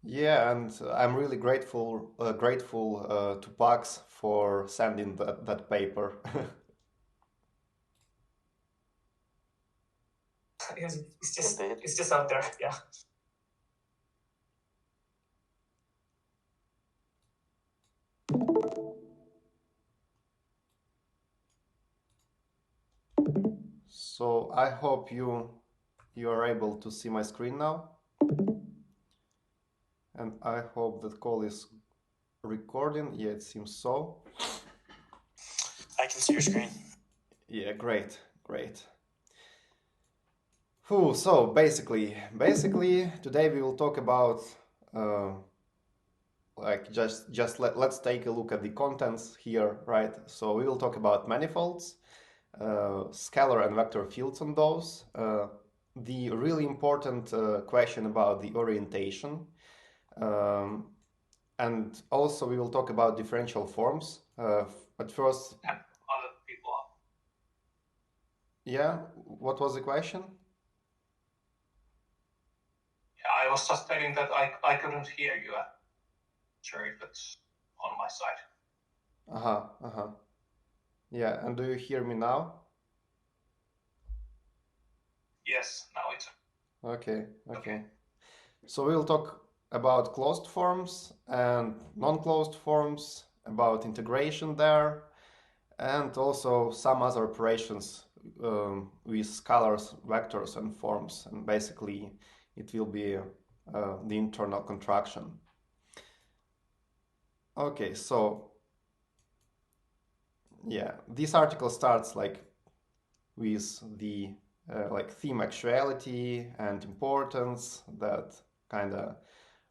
Yeah, and I'm really grateful to Pax for sending that paper. Indeed. it's just out there. Yeah. So I hope you are able to see my screen now, and I hope that call is recording. Yeah, it seems so. I can see your screen. Yeah, great, great. Whew, so basically today we will talk about uh, like let's take a look at the contents here, right? So we will talk about manifolds, scalar and vector fields on those, the really important question about the orientation, um, and also we will talk about differential forms. At first, And other people. yeah, what was the question? Yeah, I was just telling that I couldn't hear you. I'm sure if it's on my side. Uh-huh, uh-huh. Yeah, and do you hear me now? Yes, now it's Okay, okay. okay. So we'll talk about closed forms and non-closed forms, about integration there, and also some other operations with scalars, vectors, and forms. And basically, it will be the internal contraction. Okay, so yeah, this article starts like with the like theme actuality and importance, that kind of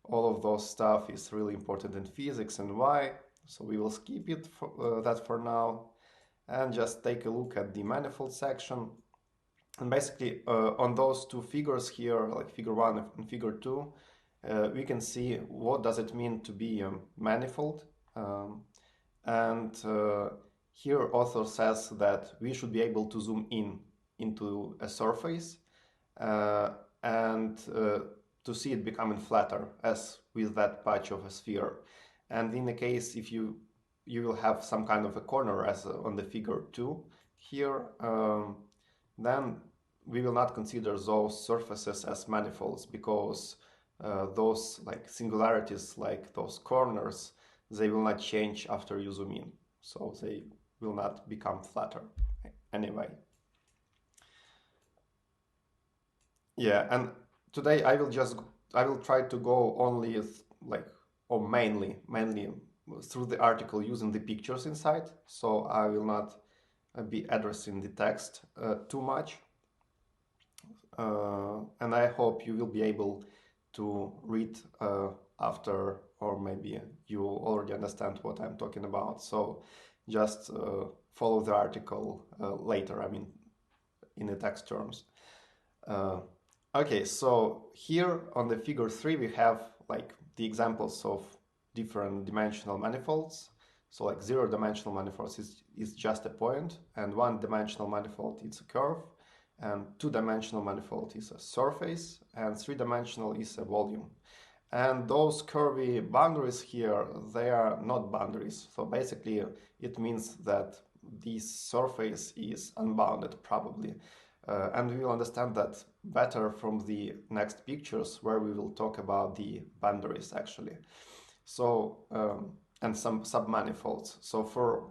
all of those stuff is really important in physics and why. So we will skip it that for now and just take a look at the manifold section. And basically on those two figures here, like figure 1 and figure 2, we can see what does it mean to be a manifold. And here author says that we should be able to zoom in into a surface uh, and to see it becoming flatter as with that patch of a sphere. And in the case if you will have some kind of a corner as on the figure 2 here, then we will not consider those surfaces as manifolds because those like singularities, like those corners, they will not change after you zoom in, so they will not become flatter anyway. Yeah, and today I will try to go only like or mainly through the article using the pictures inside, so I will not be addressing the text too much. And I hope you will be able to read after, or maybe you already understand what I'm talking about. So just follow the article later, I mean, in the text terms. Uh, okay, so here on the figure 3 we have like the examples of different dimensional manifolds. So like zero-dimensional manifolds is just a point, and one-dimensional manifold is a curve, and two-dimensional manifold is a surface, and three-dimensional is a volume. And those curvy boundaries here, they are not boundaries. So basically it means that this surface is unbounded probably. And we will understand that better from the next pictures where we will talk about the boundaries actually. So, and some submanifolds. So for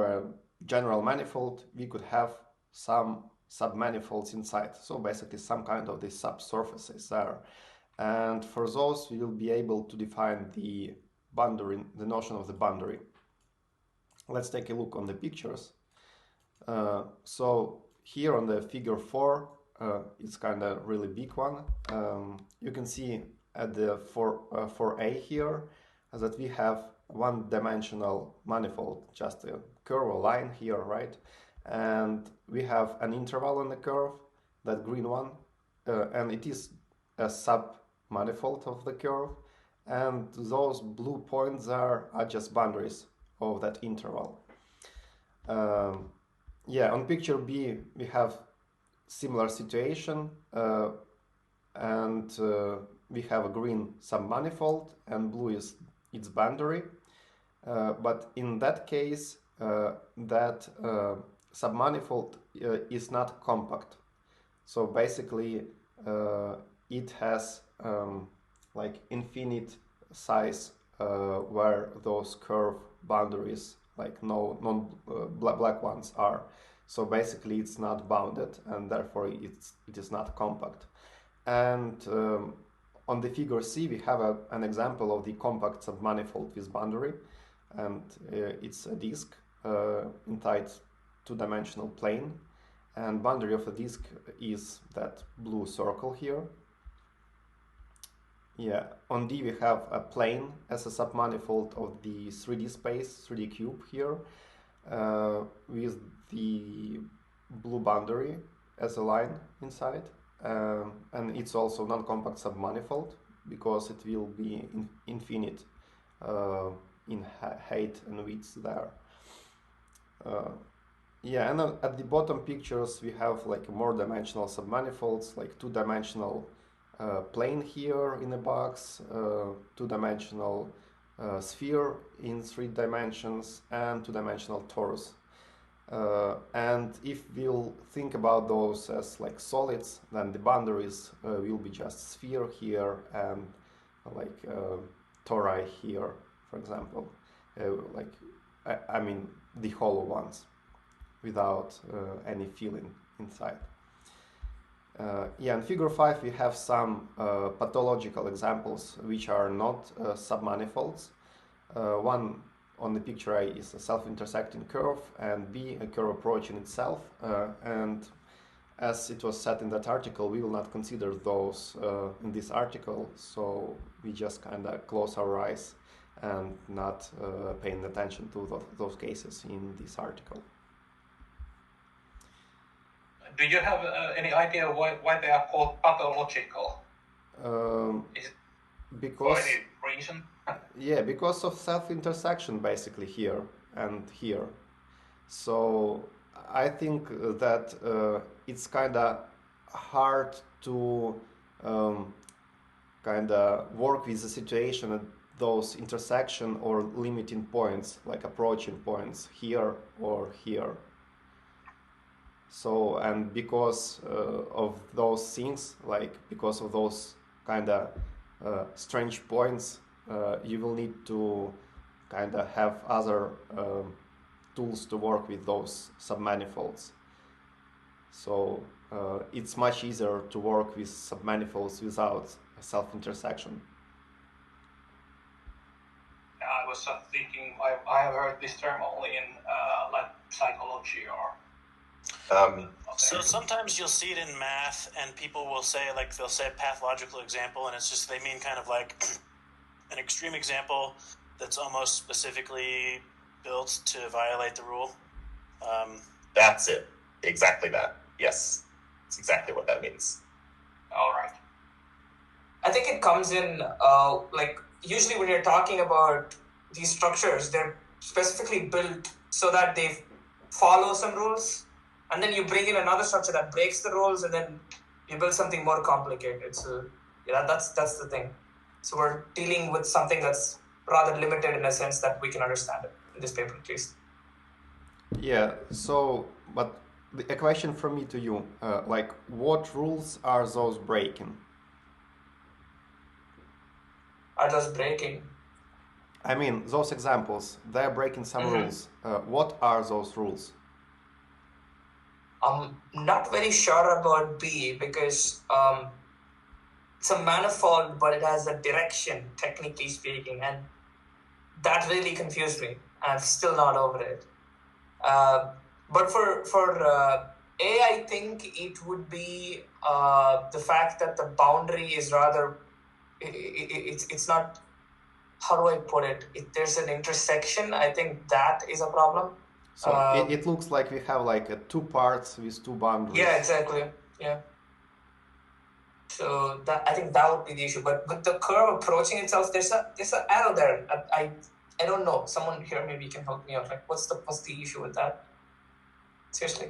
a general manifold, we could have some submanifolds inside. So basically some kind of the subsurfaces there. And for those, we will be able to define the boundary, the notion of the boundary. Let's take a look on the pictures. So here on the figure 4, it's kind of really big one. You can see at the 4A here that we have one-dimensional manifold, just a curve or line here, right? And we have an interval on the curve, that green one, and it is a sub-manifold of the curve, and those blue points are just boundaries of that interval. Um, yeah, on picture B we have similar situation, and we have a green submanifold and blue is its boundary. But in that case, that submanifold is not compact. So basically, it has like infinite size where those curve boundaries, like no non-black ones, are. So basically, it's not bounded, and therefore it is not compact. And on the figure C, we have an example of the compact submanifold with boundary, and it's a disk in tight two-dimensional plane, and boundary of the disk is that blue circle here. Yeah, on D we have a plane as a submanifold of the 3D space, 3D cube here, with the blue boundary as a line inside. And it's also non-compact submanifold because it will be infinite in height and width there. Yeah, and at the bottom pictures we have like more dimensional submanifolds, like two-dimensional plane here in a box, two-dimensional sphere in 3 dimensions, and two-dimensional torus. And if we'll think about those as like solids, then the boundaries will be just sphere here and like tori here, for example, like I mean the hollow ones without any filling inside. Yeah, in figure 5 we have some pathological examples which are not submanifolds. One on the picture A is a self-intersecting curve, and B a curve approaching itself. And as it was said in that article, we will not consider those in this article, so we just kind of close our eyes and not paying attention to those cases in this article. Do you have any idea why they are called pathological? Because for any reason? Yeah, because of self-intersection basically here and here. So I think that it's kind of hard to kind of work with the situation at those intersection or limiting points, like approaching points here or here. So, and because of those things, like because of those kind of strange points, you will need to kind of have other tools to work with those submanifolds. So it's much easier to work with submanifolds without self-intersection. I was thinking, I have heard this term only in like psychology or. So sometimes you'll see it in math, and people will say, like, they'll say a pathological example, and it's just they mean kind of like an extreme example that's almost specifically built to violate the rule. That's it. Exactly that. Yes. That's exactly what that means. All right. I think it comes in, like, usually when you're talking about these structures, they're specifically built so that they follow some rules. And then you bring in another structure that breaks the rules, and then you build something more complicated. So, yeah, that's the thing. So we're dealing with something that's rather limited in a sense that we can understand it in this paper, at least. Yeah. So, but a question from me to you, like, what rules are those breaking? Are those breaking? I mean, those examples, they're breaking some rules. What are those rules? I'm not very sure about B because it's a manifold, but it has a direction, technically speaking, and that really confused me. I'm still not over it. But for A, I think it would be the fact that the boundary is rather, it's not, how do I put it? There's an intersection. I think that is a problem. So it looks like we have like two parts with two boundaries. Yeah, exactly. Yeah. So that, I think that would be the issue. But with the curve approaching itself, there's an arrow there. I don't know. Someone here maybe can help me out. Like, what's the issue with that? Seriously.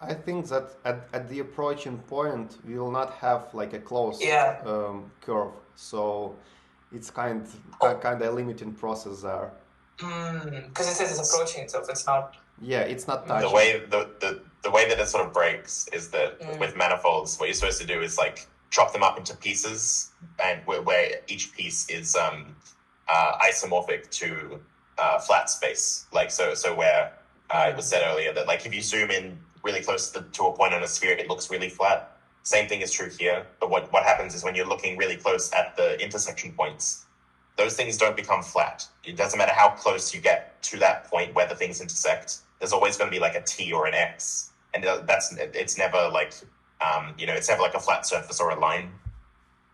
I think that at the approaching point we will not have like a closed curve, so it's kind of a limiting process there. Because it says it's approaching itself, it's not. Yeah, it's not touching. The way that it sort of breaks is that with manifolds, what you're supposed to do is like chop them up into pieces, and where each piece is isomorphic to flat space. Like so where it was said earlier that like if you zoom in really close to a point on a sphere, it looks really flat. Same thing is true here. But what happens is when you're looking really close at the intersection points, those things don't become flat. It doesn't matter how close you get to that point where the things intersect. There's always going to be like a T or an X, and it's never like it's never like a flat surface or a line.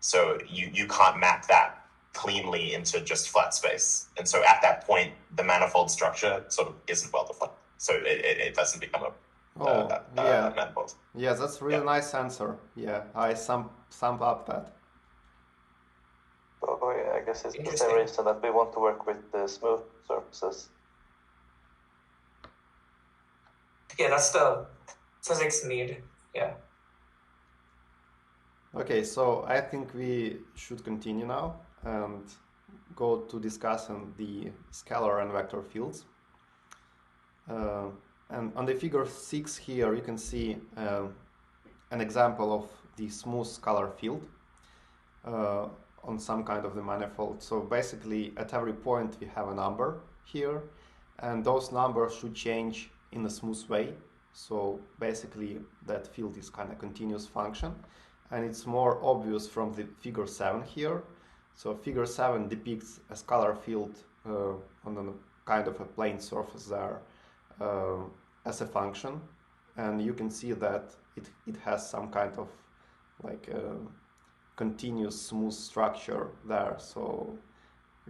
So you can't map that cleanly into just flat space, and so at that point the manifold structure sort of isn't well defined. So it doesn't become a manifold. Yeah, that's a really nice answer. Yeah, I sum up that. Oh yeah, I guess it's the same reason that we want to work with the smooth surfaces. Yeah, that's the physics need. Yeah. Okay, so I think we should continue now and go to discussing the scalar and vector fields. And on the figure 6 here, you can see an example of the smooth scalar field on some kind of the manifold. So basically, at every point we have a number here, and those numbers should change in a smooth way. So basically, that field is kind of continuous function, and it's more obvious from the figure 7 here. So figure 7 depicts a scalar field on a kind of a plane surface there as a function, and you can see that it has some kind of like continuous smooth structure there, so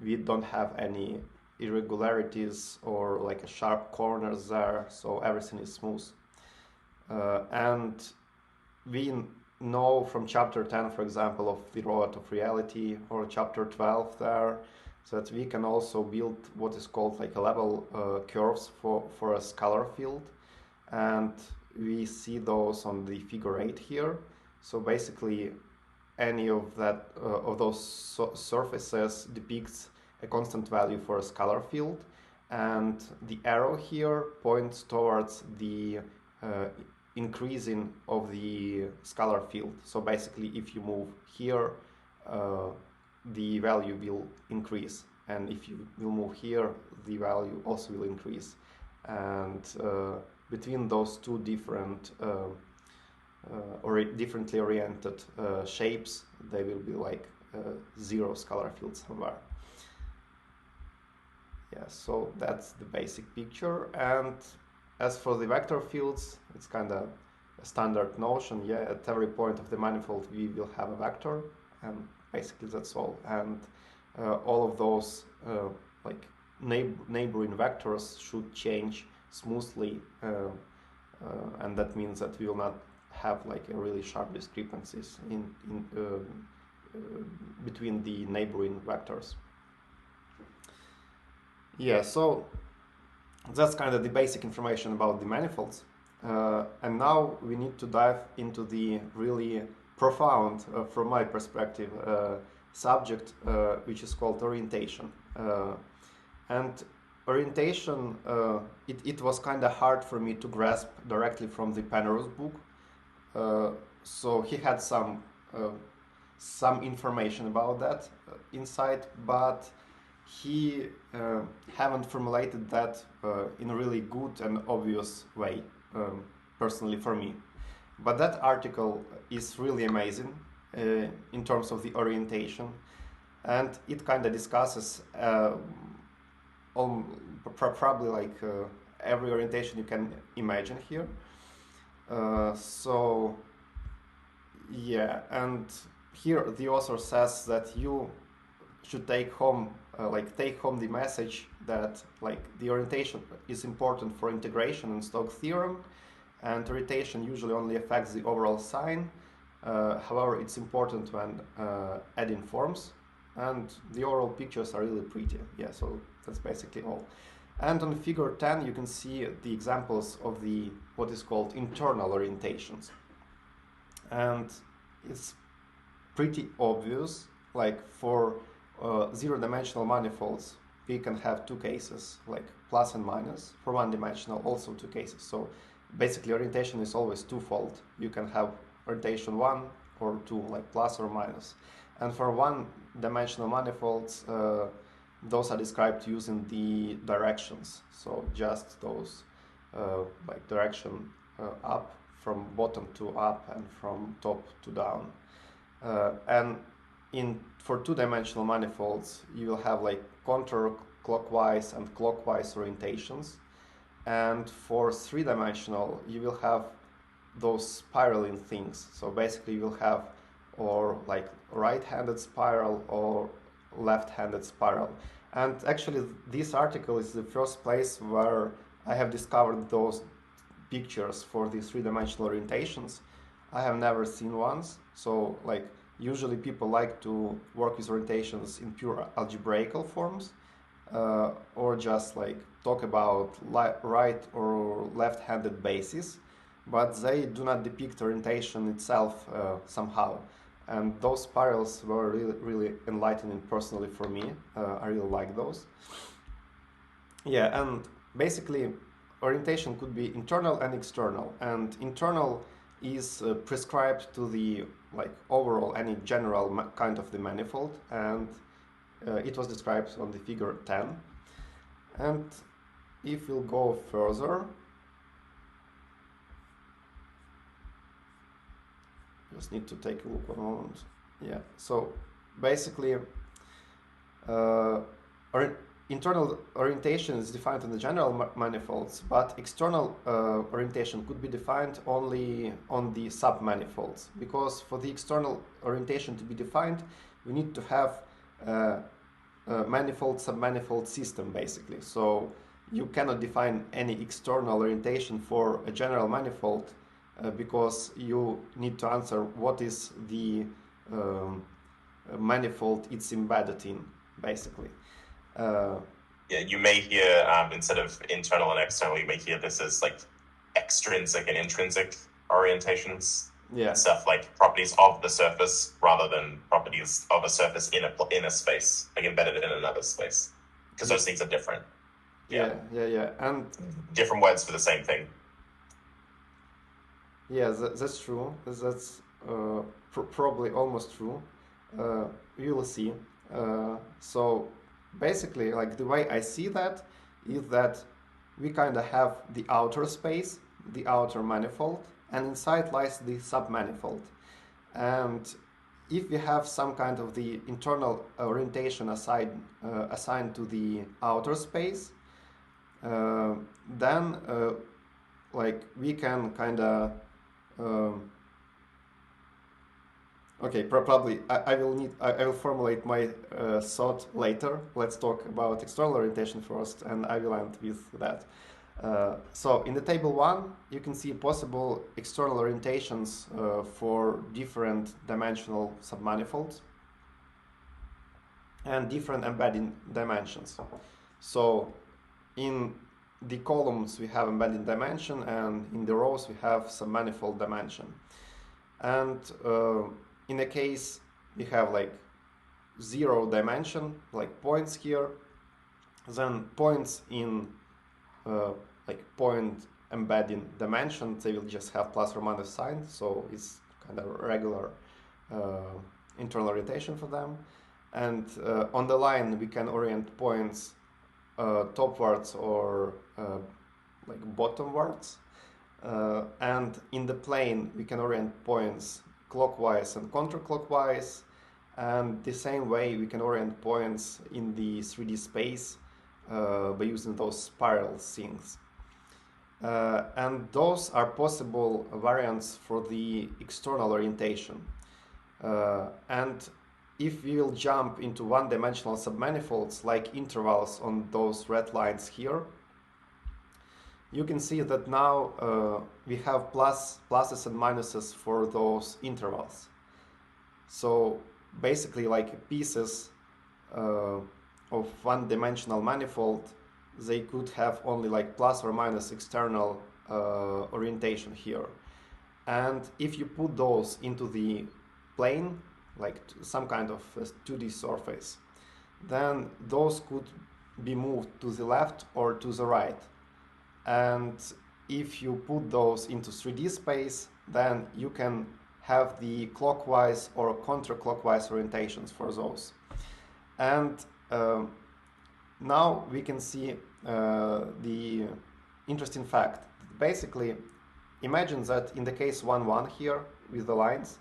we don't have any irregularities or like a sharp corners there, so everything is smooth. And we know from chapter 10, for example, of the rod of reality, or chapter 12 there, so that we can also build what is called like a level curves for a scalar field, and we see those on the figure 8 here. So basically any of that of those surfaces depicts a constant value for a scalar field, and the arrow here points towards the increasing of the scalar field. So basically if you move here, the value will increase, and if you will move here, the value also will increase. And between those two different or differently oriented shapes, they will be like zero scalar field somewhere. Yeah, so that's the basic picture. And as for the vector fields, it's kind of a standard notion. Yeah, at every point of the manifold we will have a vector, and basically that's all. And all of those like neighboring vectors should change smoothly, and that means that we will not have like a really sharp discrepancies in between the neighboring vectors. Yeah, so that's kind of the basic information about the manifolds, and now we need to dive into the really profound, from my perspective, subject, which is called orientation. And orientation, it was kind of hard for me to grasp directly from the Penrose book. So he had some information about that inside, but he haven't formulated that in a really good and obvious way, personally for me. But that article is really amazing in terms of the orientation, and it kind of discusses probably like every orientation you can imagine here. So yeah, and here the author says that you should take home the message that like the orientation is important for integration and Stokes theorem, and orientation usually only affects the overall sign. However, it's important when adding forms, and the overall pictures are really pretty. Yeah, so that's basically all. And on figure 10, you can see the examples of the what is called internal orientations. And it's pretty obvious, like for zero-dimensional manifolds, we can have two cases, like plus and minus. For one-dimensional, also two cases. So basically, orientation is always twofold. You can have orientation 1 or 2, like plus or minus. And for one-dimensional manifolds, those are described using the directions. So just those, like direction up, from bottom to up, and from top to down. And for two-dimensional manifolds, you will have like counterclockwise and clockwise orientations. And for three-dimensional, you will have those spiraling things. So basically, you will have or like right-handed spiral or left-handed spiral. And actually, this article is the first place where I have discovered those pictures for these three-dimensional orientations. I have never seen ones. So like usually people like to work with orientations in pure algebraical forms, or just like talk about right or left-handed bases, but they do not depict orientation itself somehow. And those spirals were really, really enlightening personally for me. I really like those. Yeah, and basically orientation could be internal and external. And internal is prescribed to the like overall any general kind of the manifold, and it was described on the figure 10. And if we'll go further, just need to take a look 1 moment. Yeah, so basically internal orientation is defined in the general manifolds, but external orientation could be defined only on the sub-manifolds, because for the external orientation to be defined, we need to have a manifold sub-manifold system basically. So you cannot define any external orientation for a general manifold because you need to answer what is the manifold it's embedded in basically. Yeah, you may hear instead of internal and external, you may hear this as like extrinsic and intrinsic orientations. Yeah. Stuff like properties of the surface rather than properties of a surface in a space, like embedded in another space, because those things are different. Yeah, and different words for the same thing. Yeah, that's true. That's probably almost true. You will see. So basically, like the way I see that is that we kind of have the outer space, the outer manifold, and inside lies the sub-manifold. And if we have some kind of the internal orientation assigned to the outer space, then like we can kind of okay, probably I will formulate my thought later. Let's talk about external orientation first, and I will end with that. So in the table 1, you can see possible external orientations for different dimensional submanifolds and different embedding dimensions. So in the columns we have embedding dimension, and in the rows we have submanifold dimension. And in a case we have like 0 dimension, like points here, then points in like point embedding dimension, they will just have plus or minus sign, so it's kind of regular internal orientation for them. And on the line we can orient points topwards or like bottomwards, and in the plane we can orient points clockwise and counterclockwise, and the same way we can orient points in the 3D space by using those spiral things. And those are possible variants for the external orientation. And if we will jump into one-dimensional submanifolds like intervals on those red lines here, you can see that now we have pluses and minuses for those intervals. So basically, like pieces of one-dimensional manifold they could have only like plus or minus external orientation here. And if you put those into the plane, like some kind of 2D surface, then those could be moved to the left or to the right. And if you put those into 3D space, then you can have the clockwise or counterclockwise orientations for those. And now we can see the interesting fact. Basically, imagine that in the case 1-1 here with the lines,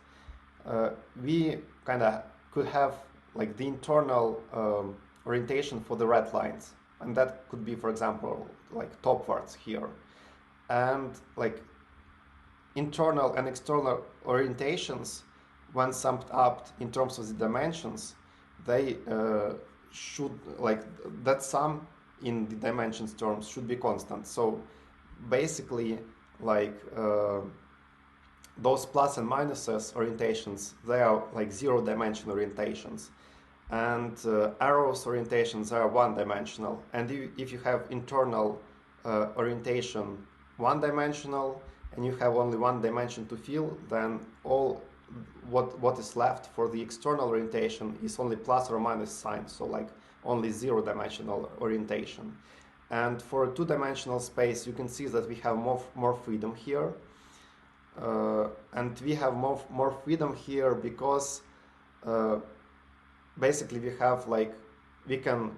we kind of could have like the internal orientation for the red lines, and that could be, for example, like topwards here, and like internal and external orientations, when summed up in terms of the dimensions, they should, like, that sum in the dimensions terms should be constant. So basically, like those plus and minuses orientations, they are like 0-dimensional orientations, and arrows orientations are 1-dimensional. And if you have internal orientation 1-dimensional and you have only 1 dimension to fill, then all what is left for the external orientation is only plus or minus sign, so like only 0-dimensional orientation. And for a 2-dimensional space, you can see that we have more freedom here. And we have more freedom here because basically we have like, we can,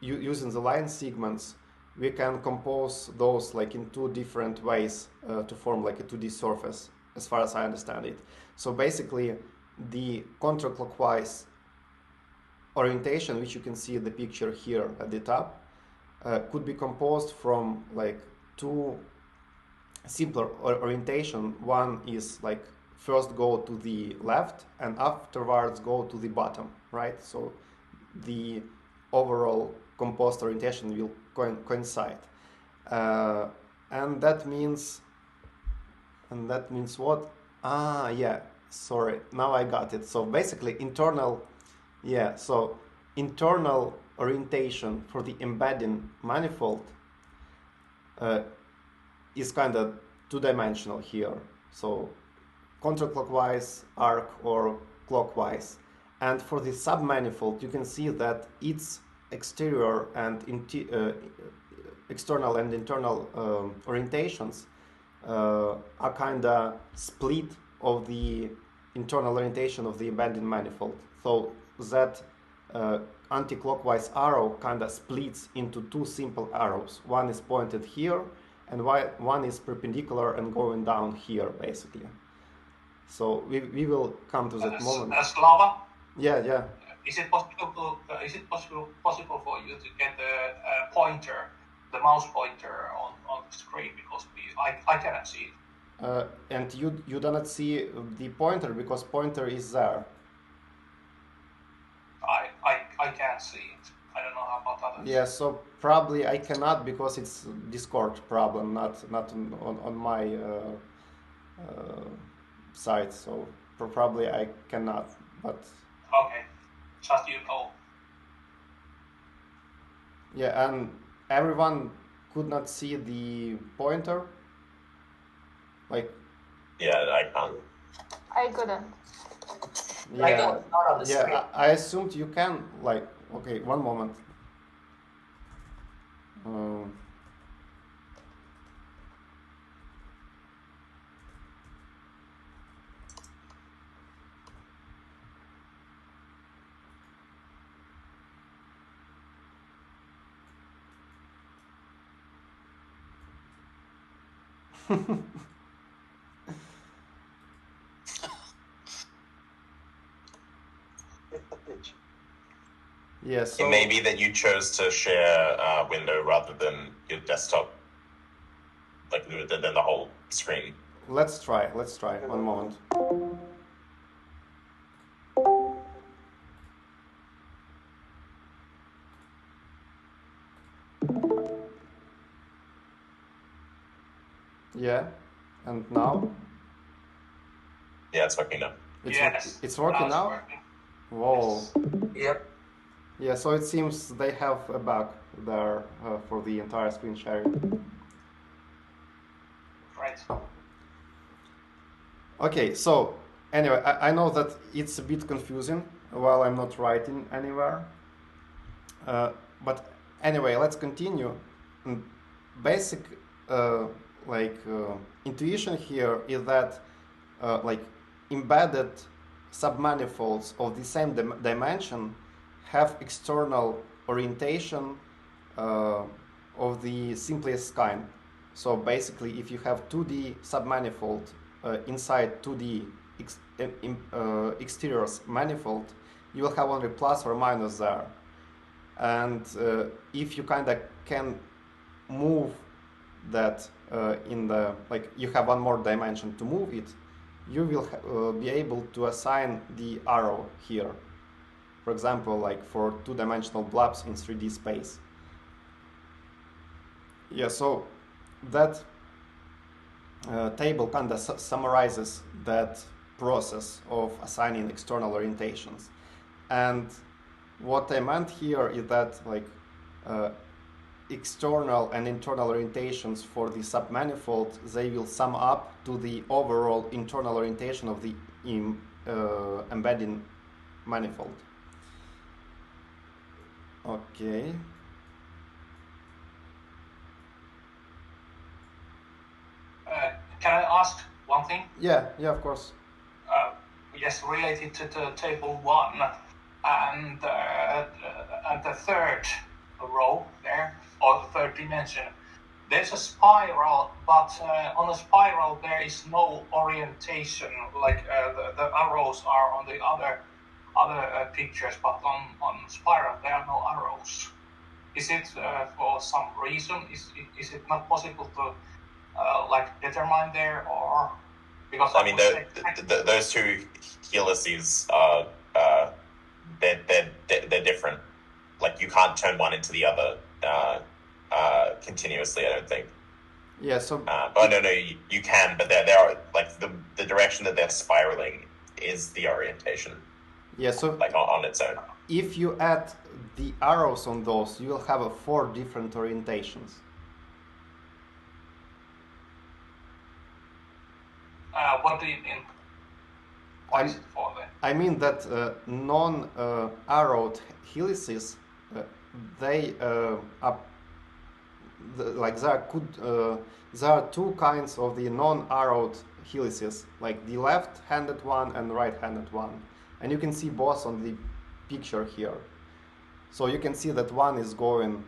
using the line segments, we can compose those like in 2 different ways to form like a 2D surface, as far as I understand it. So basically, the counterclockwise orientation, which you can see in the picture here at the top, could be composed from like 2 simpler orientation. One is like first go to the left and afterwards go to the bottom, right? So the overall composed orientation will coincide, and that means what? Yeah, sorry, now I got it. So basically internal orientation for the embedding manifold is kind of 2-dimensional here, so counterclockwise, arc, or clockwise. And for the sub-manifold, you can see that its exterior and external and internal orientations are kind of split of the internal orientation of the embedding manifold. So that anti-clockwise arrow kind of splits into 2 simple arrows. One is pointed here, and one is perpendicular and going down here, basically. So we will come to that moment. Slava? Yeah. Is it possible for you to get a pointer, the mouse pointer on the screen, because I cannot see it. And you do not see the pointer because pointer is there. I can't see it. I don't know how about others. Yeah, so probably I cannot because it's Discord problem, not on my side. So probably I cannot. But okay, just you know. Yeah, and everyone could not see the pointer. Like. Yeah, I can't. I couldn't. Yeah, not on the screen. I assumed you can. Like, okay, one moment. Yeah, so It may be that you chose to share a window rather than your desktop, like than the whole screen. Let's try. One moment. Yeah, and now? Yeah, it's working now. It's working now? Working. Whoa. Yep. Yeah, so it seems they have a bug there for the entire screen sharing. Right. Okay, so anyway, I know that it's a bit confusing while I'm not writing anywhere. But anyway, let's continue. Basic intuition here is that like embedded submanifolds of the same dimension have external orientation of the simplest kind. So basically, if you have 2D submanifold inside 2D exterior manifold, you will have only plus or minus there. And if you kind of can move that in the, like you have one more dimension to move it, you will be able to assign the arrow here. For example, like for two-dimensional blobs in 3D space. Yeah, so that table kind of summarizes that process of assigning external orientations. And what I meant here is that like external and internal orientations for the submanifold, they will sum up to the overall internal orientation of the embedding manifold. Okay. Can I ask one thing? Yeah, of course. Yes, related to the table 1 and the third row there, or the third dimension. There's a spiral, but on a spiral there is no orientation. Like the arrows are on the other pictures, but on spiral there are no arrows. Is it for some reason? Is it not possible to like determine there, or because I mean those two helices are they're different. Like you can't turn one into the other continuously. I don't think. Yeah. So. No, you can, but they are like the direction that they're spiraling is the orientation. Yeah. So. Like on its own. If you add the arrows on those, you will have 4 different orientations. What do you mean? What is it for then? I mean that non-arrowed helices, they are like there are 2 kinds of the non-arrowed helices, like the left-handed one and right-handed one, and you can see both on the picture here. So you can see that one is going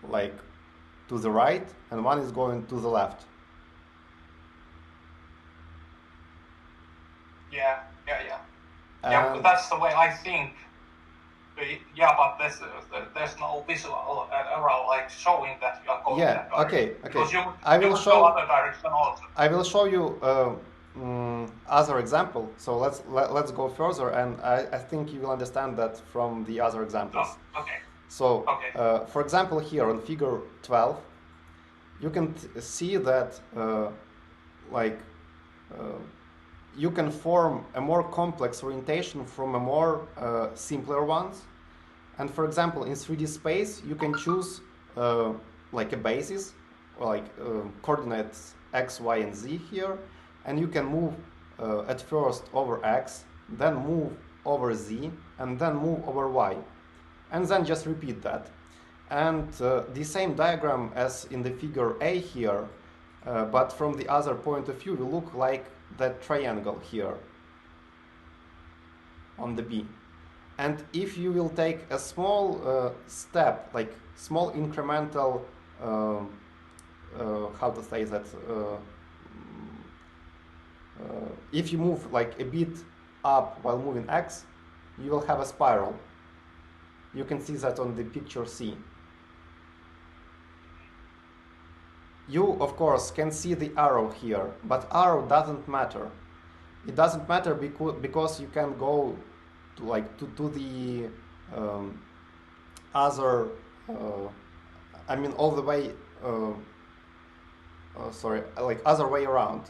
like to the right and one is going to the left. Yeah, but that's the way I think. Yeah, but there's no visual arrow like showing that you are going that direction. Okay. Because you will show other direction also. I will show you other example. So let's go further, and I think you will understand that from the other examples. Oh, okay. So, for example, here on figure 12, you can see that you can form a more complex orientation from a more simpler ones. And for example, in 3D space, you can choose like a basis, like coordinates x, y, and z here, and you can move at first over x, then move over z, and then move over y, and then just repeat that. And the same diagram as in the figure A here, but from the other point of view, will look like that triangle here on the B. And if you will take a small step, like small incremental, how to say that, if you move like a bit up while moving X, you will have a spiral. You can see that on the picture C. You, of course, can see the arrow here, but arrow doesn't matter. It doesn't matter because you can go to the other, I mean all the way, like other way around.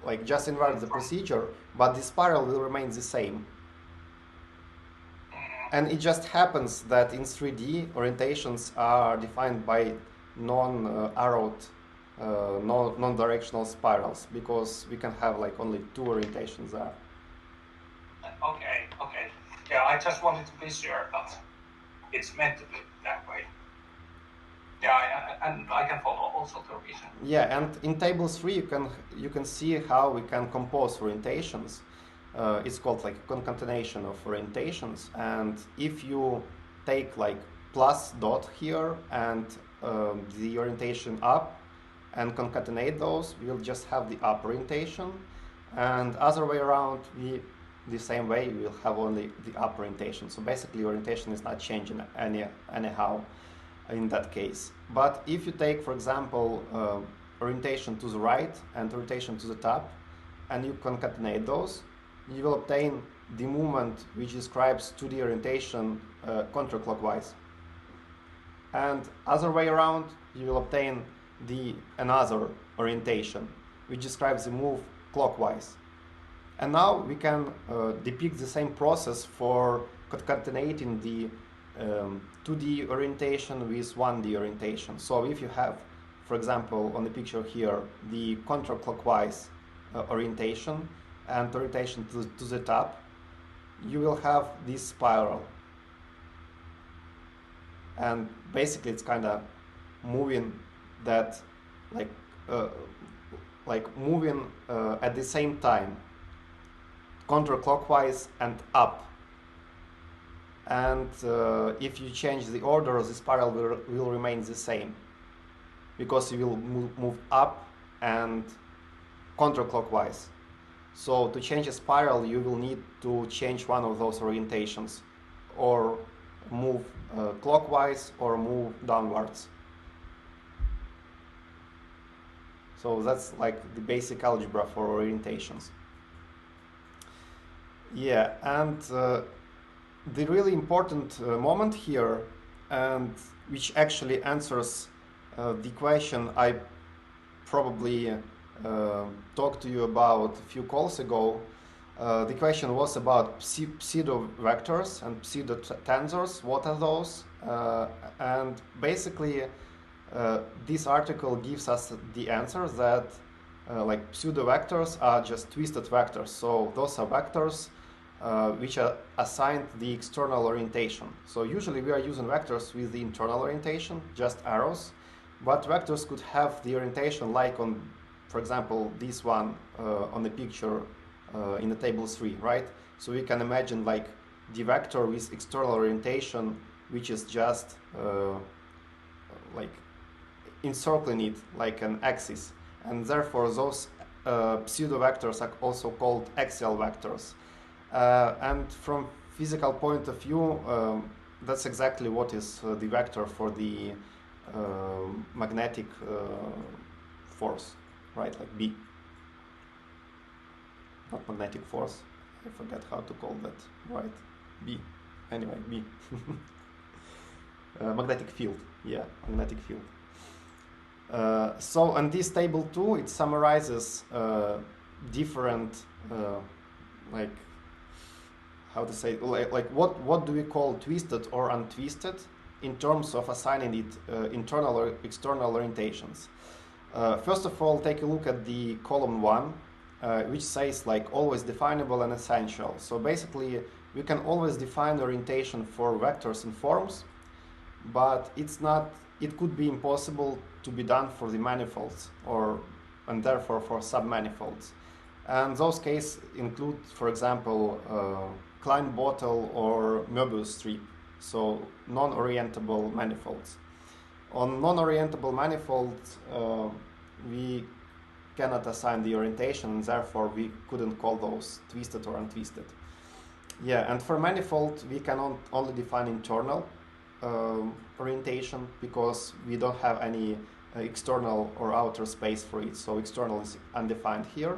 Like just invert the procedure, but the spiral will remain the same. And it just happens that in 3D, orientations are defined by non-arrowed, non-directional spirals, because we can have like only two orientations there. Okay. Yeah, I just wanted to be sure that it's meant to be that way. Yeah, and I can follow also the reason. Yeah, and in table 3 you can see how we can compose orientations. It's called like concatenation of orientations, and if you take like plus dot here and the orientation up and concatenate those, we'll just have the up orientation, and other way around, the same way we'll have only the up orientation. So basically orientation is not changing anyhow in that case. But if you take, for example, orientation to the right and orientation to the top, and you concatenate those, you will obtain the movement which describes 2D orientation counterclockwise. And other way around, you will obtain another orientation which describes the move clockwise. And now we can depict the same process for concatenating the 2D orientation with 1D orientation. So if you have, for example, on the picture here, the counterclockwise orientation and orientation to the top, you will have this spiral. And basically it's kind of moving that like moving at the same time, counterclockwise and up. And if you change the order, the spiral will remain the same, because you will move up and counterclockwise. So to change a spiral, you will need to change one of those orientations, or move clockwise or move downwards. So that's like the basic algebra for orientations. Yeah, and the really important moment here, and which actually answers the question I probably talked to you about a few calls ago. The question was about pseudo vectors and pseudo tensors. What are those? And basically, this article gives us the answer that like pseudo vectors are just twisted vectors. So those are vectors which are assigned the external orientation. So usually we are using vectors with the internal orientation, just arrows, but vectors could have the orientation like on, for example, this one on the picture in the table 3, right? So we can imagine like the vector with external orientation, which is just like encircling it like an axis, and therefore those pseudo vectors are also called axial vectors. And from physical point of view, that's exactly what is the vector for the magnetic force, right? Like B. Not magnetic force. I forget how to call that, right? B. Anyway, B. Magnetic field. Yeah, magnetic field. So on this table 2, it summarizes different like, how to say, like what do we call twisted or untwisted in terms of assigning it internal or external orientations. First of all, take a look at the column 1, which says like always definable and essential. So basically we can always define orientation for vectors and forms, but it could be impossible to be done for the manifolds, and therefore for submanifolds. And those cases include, for example, Klein bottle or Möbius strip, so non-orientable manifolds. On non-orientable manifolds, we cannot assign the orientation, and therefore we couldn't call those twisted or untwisted. Yeah, and for manifold, we can only define internal orientation, because we don't have any external or outer space for it, so external is undefined here.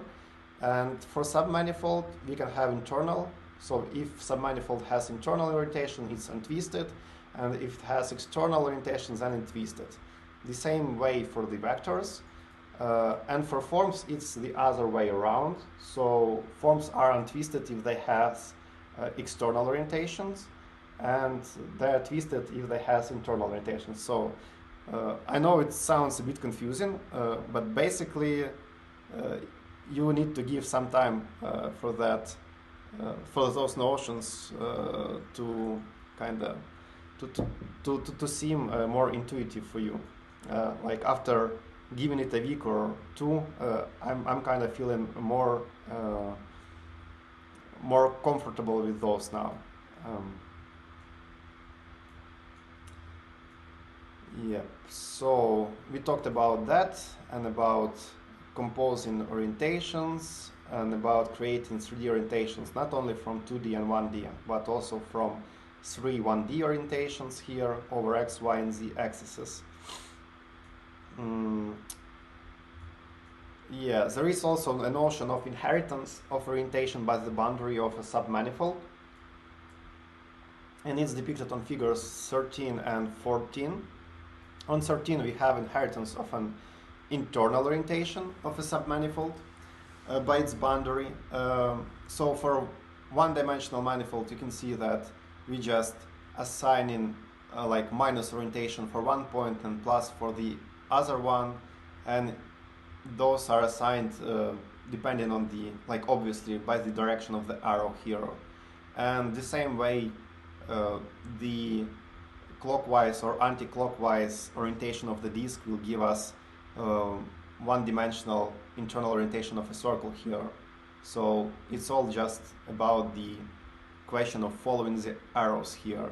And for submanifold, we can have internal. So if submanifold has internal orientation, it's untwisted, and if it has external orientation, then it's twisted. The same way for the vectors. And for forms, it's the other way around. So forms are untwisted if they have external orientations, and they are twisted if they have internal orientation. So I know it sounds a bit confusing, but basically you need to give some time for that, for those notions to kind of to seem more intuitive for you. Like after giving it a week or two, I'm kind of feeling more comfortable with those now. Yep. So we talked about that and about composing orientations and about creating 3D orientations, not only from 2D and 1D, but also from 3 1D orientations here over X, Y, and Z axes. Yeah, there is also a notion of inheritance of orientation by the boundary of a submanifold, and it's depicted on figures 13 and 14. On 13 we have inheritance of an internal orientation of a submanifold by its boundary. So for one-dimensional manifold you can see that we just assigning like minus orientation for one point and plus for the other one, and those are assigned depending on the, like obviously by the direction of the arrow here. And the same way the clockwise or anti-clockwise orientation of the disk will give us one-dimensional internal orientation of a circle here. So it's all just about the question of following the arrows here.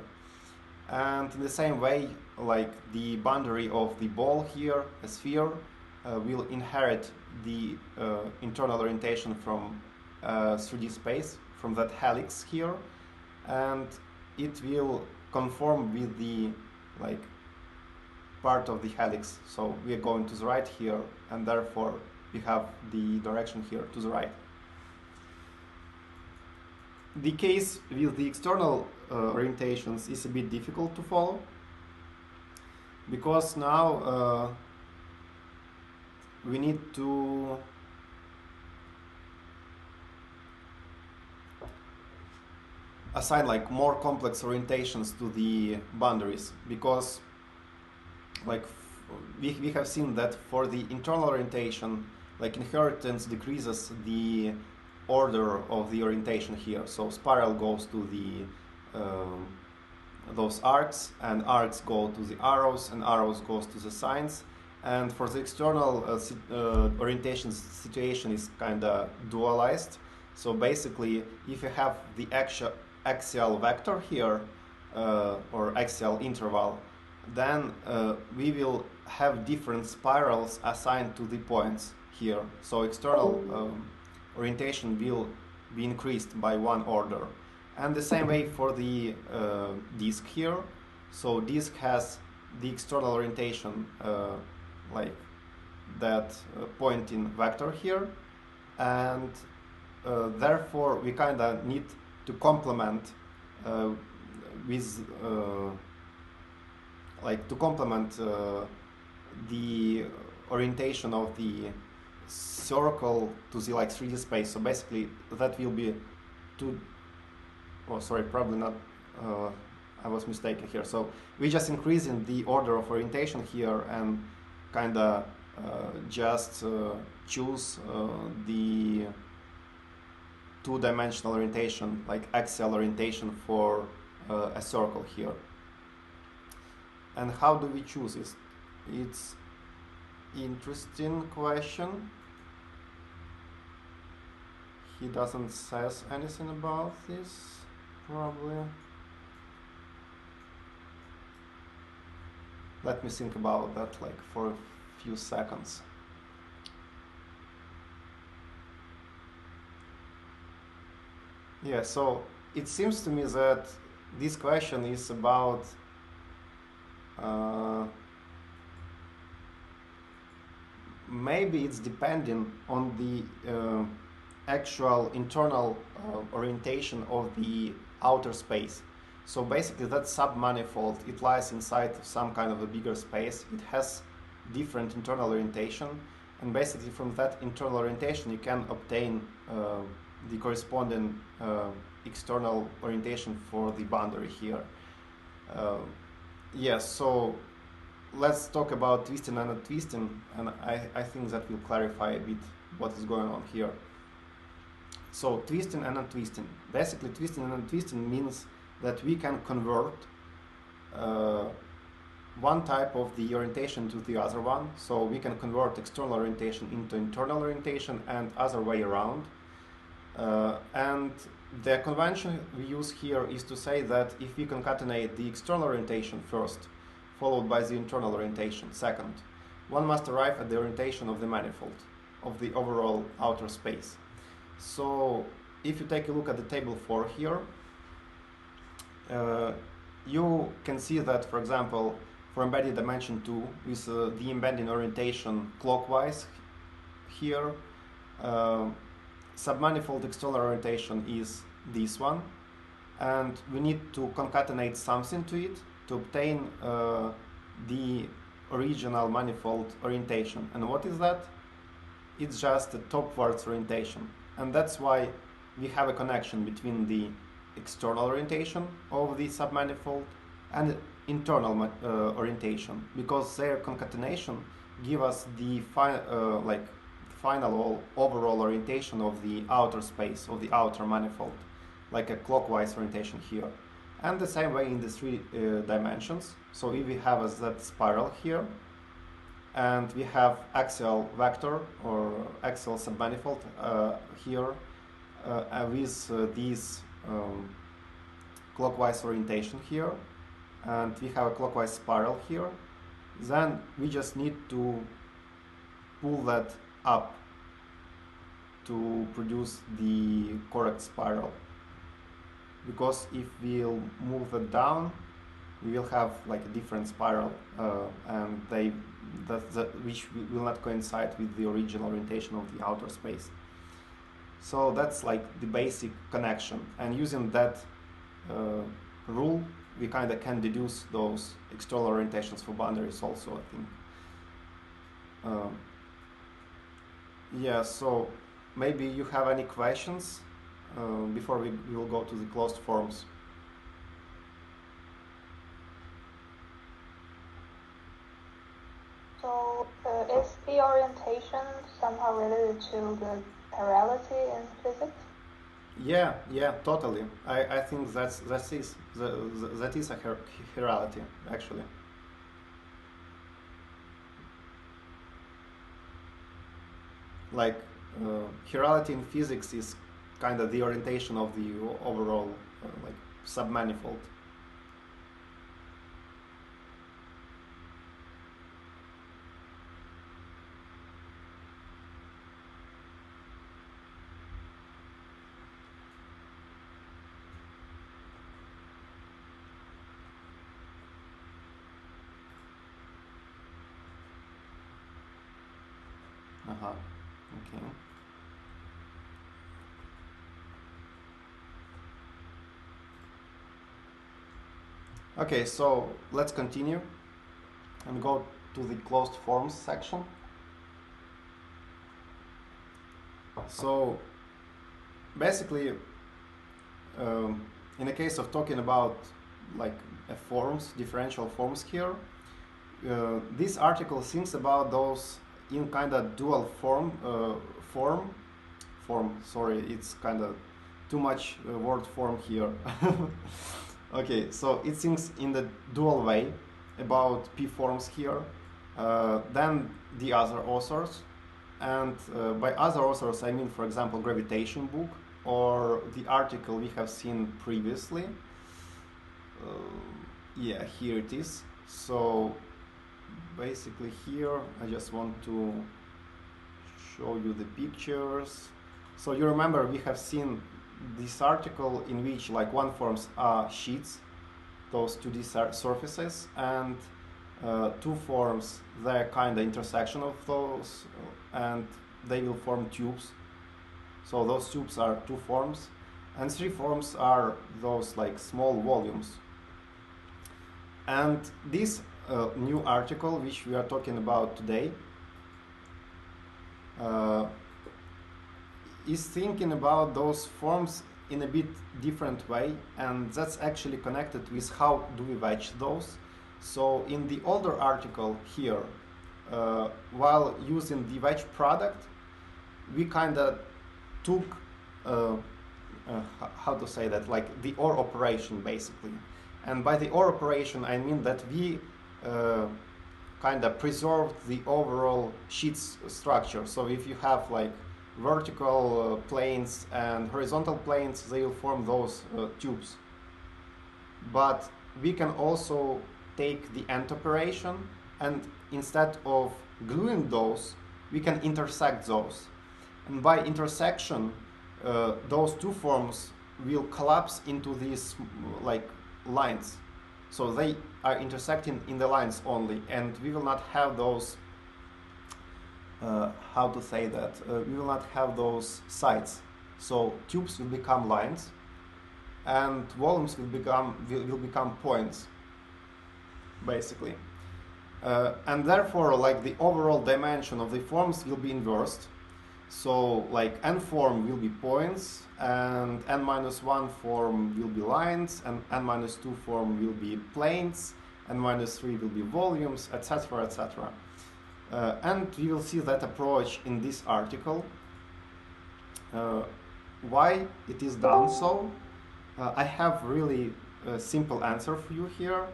And in the same way, like the boundary of the ball here, a sphere, will inherit the internal orientation from 3D space, from that helix here, and it will conform with the like part of the helix. So we are going to the right here, and therefore we have the direction here to the right. The case with the external orientations is a bit difficult to follow, because now we need to assign like more complex orientations to the boundaries, because like we have seen that for the internal orientation, like inheritance decreases the order of the orientation here. So spiral goes to the those arcs, and arcs go to the arrows, and arrows goes to the signs. And for the external orientation situation is kind of dualized. So basically, if you have the axial vector here or axial interval, then we will have different spirals assigned to the points here. So external orientation will be increased by one order. And the same way for the disk here. So disk has the external orientation like that pointing vector here, and therefore we kind of need to complement with like to complement the orientation of the circle to the like 3D space. So basically that will be two, oh sorry, probably not, I was mistaken here. So we just increasing the order of orientation here and kind of just choose the two-dimensional orientation, like axial orientation for a circle here. And how do we choose it? It's interesting question. He doesn't say anything about this, probably. Let me think about that like for a few seconds. Yeah, so it seems to me that this question is about maybe it's depending on the actual internal orientation of the outer space. So basically that submanifold, it lies inside of some kind of a bigger space. It has different internal orientation, and basically from that internal orientation you can obtain the corresponding external orientation for the boundary here. Yes, so let's talk about twisting and untwisting, and I think that will clarify a bit what is going on here. So twisting and untwisting. Basically, twisting and untwisting means that we can convert one type of the orientation to the other one. So we can convert external orientation into internal orientation and other way around. And the convention we use here is to say that if we concatenate the external orientation first, followed by the internal orientation second, one must arrive at the orientation of the manifold, of the overall outer space. So if you take a look at the table 4 here, you can see that, for example, for embedded dimension 2, with the embedding orientation clockwise here, submanifold external orientation is this one, and we need to concatenate something to it to obtain the original manifold orientation. And what is that? It's just a topwards orientation, and that's why we have a connection between the external orientation of the submanifold and internal orientation, because their concatenation give us the final overall orientation of the outer space, of the outer manifold, like a clockwise orientation here. And the same way in the 3 dimensions. So if we have a Z spiral here, and we have axial vector or axial submanifold here with this clockwise orientation here, and we have a clockwise spiral here, then we just need to pull that up to produce the correct spiral. Because if we'll move it down, we will have like a different spiral, and which will not coincide with the original orientation of the outer space. So that's like the basic connection, and using that rule, we kind of can deduce those external orientations for boundaries also, I think. Yeah, so maybe you have any questions before we will go to the closed forms. So is the orientation somehow related to the chirality in physics? Yeah, totally. I think that is a chirality, actually. Like chirality in physics is kind of the orientation of the overall like submanifold. Okay. Okay, so let's continue and go to the closed forms section. So basically, in the case of talking about like forms, differential forms here, this article thinks about those in kind of dual form. Sorry, it's kind of too much word form here. Okay, so it thinks in the dual way about P forms here, then the other authors. And by other authors, I mean, for example, Gravitation book or the article we have seen previously. Yeah, here it is. So basically here, I just want to show you the pictures. So you remember we have seen this article in which like one forms are sheets, those 2D surfaces, and two forms, they're kind of intersection of those, and they will form tubes. So those tubes are two forms, and three forms are those like small volumes. And this new article which we are talking about today is thinking about those forms in a bit different way, and that's actually connected with how do we wedge those. So in the older article here, while using the wedge product, we kind of took how to say that, like the OR operation basically. And by the OR operation, I mean that we kind of preserved the overall sheet structure. So if you have like vertical planes and horizontal planes, they will form those tubes. But we can also take the AND operation, and instead of gluing those, we can intersect those. And by intersection, those two forms will collapse into these like lines. So they are intersecting in the lines only, and we will not have those how to say that, we will not have those sides. So tubes will become lines, and volumes will become points, basically. And therefore, like the overall dimension of the forms will be inversed. So like n form will be points, and n-1 form will be lines, and n-2 form will be planes, n-3 will be volumes, etc., etc. And we will see that approach in this article. Why it is done so? I have really a simple answer for you here.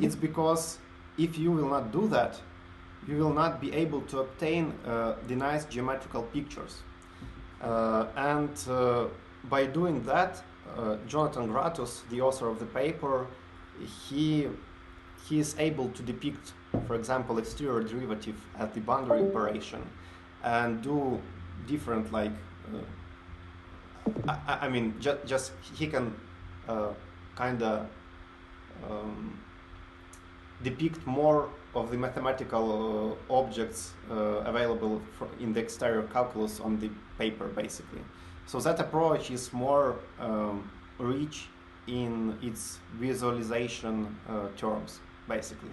It's because if you will not do that, you will not be able to obtain the nice geometrical pictures. And by doing that, Jonathan Gratus, the author of the paper, he is able to depict, for example, exterior derivative at the boundary operation, and do different, like I mean, just he can kind of depict more of the mathematical objects available in the exterior calculus on the paper, basically. So that approach is more rich in its visualization terms, basically.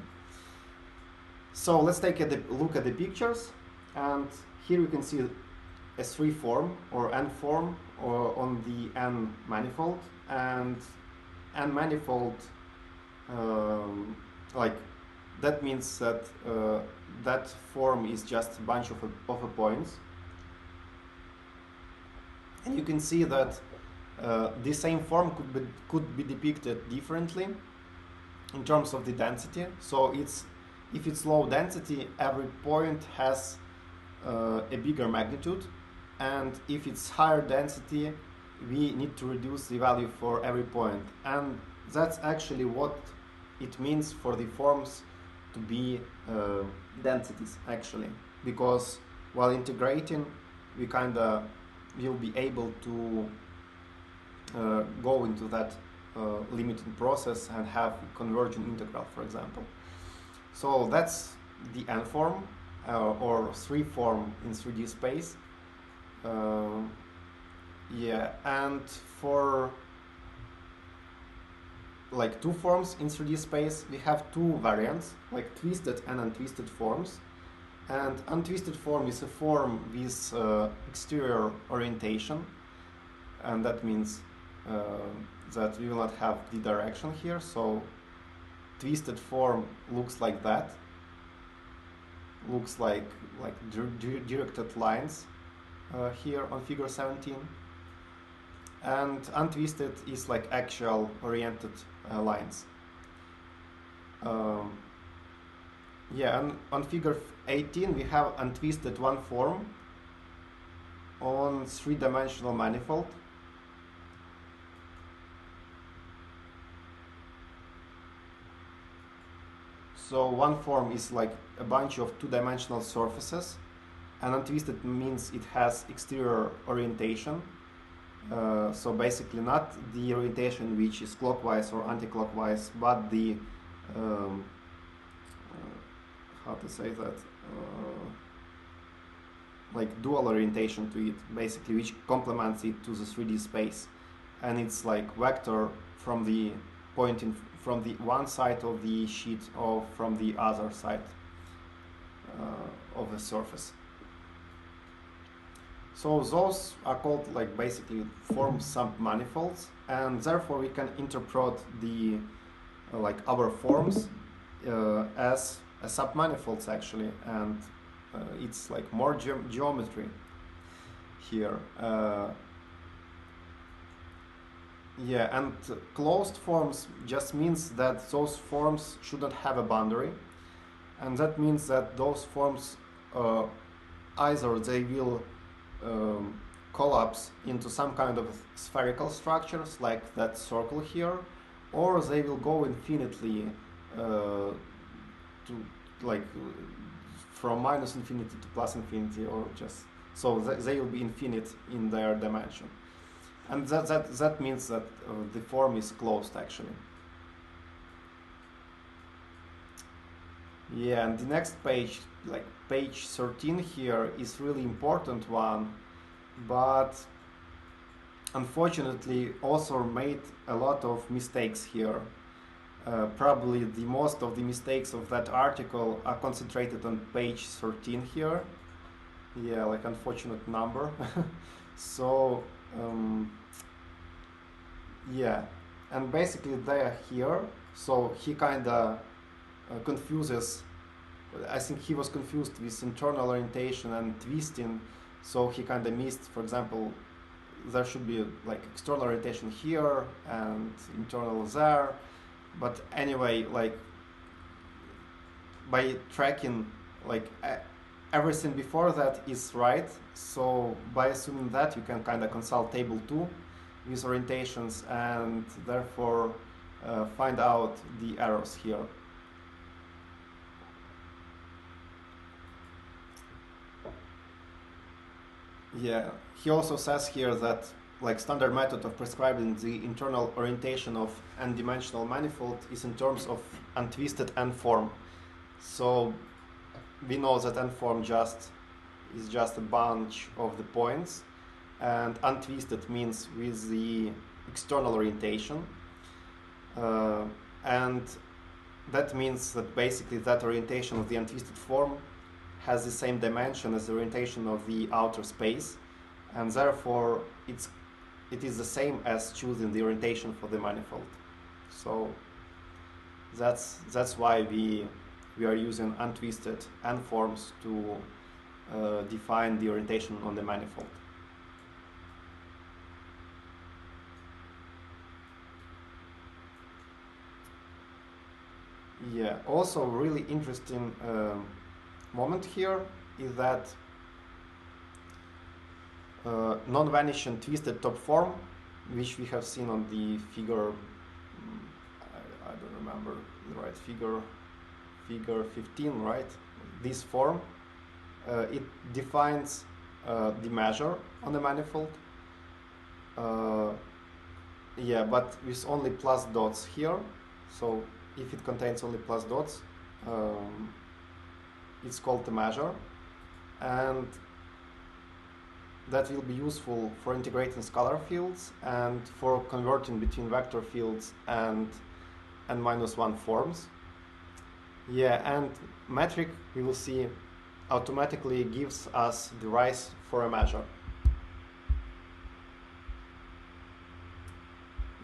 So let's take a look at the pictures, and here you can see a S3 form or N form on the N manifold, and N manifold, like that means that that form is just a bunch of points, and you can see that the same form could be depicted differently in terms of the density. So if it's low density, every point has a bigger magnitude, and if it's higher density, we need to reduce the value for every point. And that's actually what it means for the forms to be densities, actually, because while integrating, we kind of will be able to go into that limiting process and have convergent integral, for example. So that's the N form or 3 form in 3D space. Yeah, and for like 2 forms in 3D space, we have 2 variants, like twisted and untwisted forms. And untwisted form is a form with exterior orientation, and that means that we will not have the direction here. So twisted form looks like that, looks like directed lines here on figure 17. And untwisted is like actual oriented lines. Yeah, and on figure 18 we have untwisted 1 form on 3-dimensional manifold. So 1 form is like a bunch of 2-dimensional surfaces, and untwisted means it has exterior orientation. So basically not the orientation which is clockwise or anti-clockwise, but the how to say that, like dual orientation to it, basically, which complements it to the 3D space. And it's like vector from the pointing from the one side of the sheet or from the other side of the surface. So those are called like basically form sub-manifolds, and therefore we can interpret the like our forms as a sub-manifolds actually, and it's like more geometry here. Yeah, and closed forms just means that those forms shouldn't have a boundary, and that means that those forms either they will collapse into some kind of spherical structures like that circle here, or they will go infinitely to like from minus infinity to plus infinity, or just so they will be infinite in their dimension, and that means that the form is closed actually. Yeah, and the next page, like page 13 here, is really important one, but unfortunately author made a lot of mistakes here. Probably the most of the mistakes of that article are concentrated on page 13 here. Yeah, like unfortunate number. So yeah, and basically they are here, so he kinda confuses. I think he was confused with internal orientation and twisting, so he kind of missed, for example, there should be like external orientation here and internal there, but anyway, like by tracking like everything before that is right, so by assuming that you can kind of consult table 2 with orientations and therefore find out the errors here. Yeah, he also says here that like standard method of prescribing the internal orientation of n-dimensional manifold is in terms of untwisted n-form. So we know that n-form is just a bunch of the points, and untwisted means with the external orientation, and that means that basically that orientation of the untwisted form has the same dimension as the orientation of the outer space, and therefore it is the same as choosing the orientation for the manifold. So that's why we are using untwisted n-forms to define the orientation on the manifold. Yeah, also really interesting moment here is that non-vanishing twisted top form, which we have seen on the figure, I don't remember the right figure 15, right? This form, it defines the measure on the manifold. Yeah, but with only plus dots here. So if it contains only plus dots, it's called the measure, and that will be useful for integrating scalar fields and for converting between vector fields and n-1 forms. Yeah, and metric, we will see, automatically gives us the rise for a measure.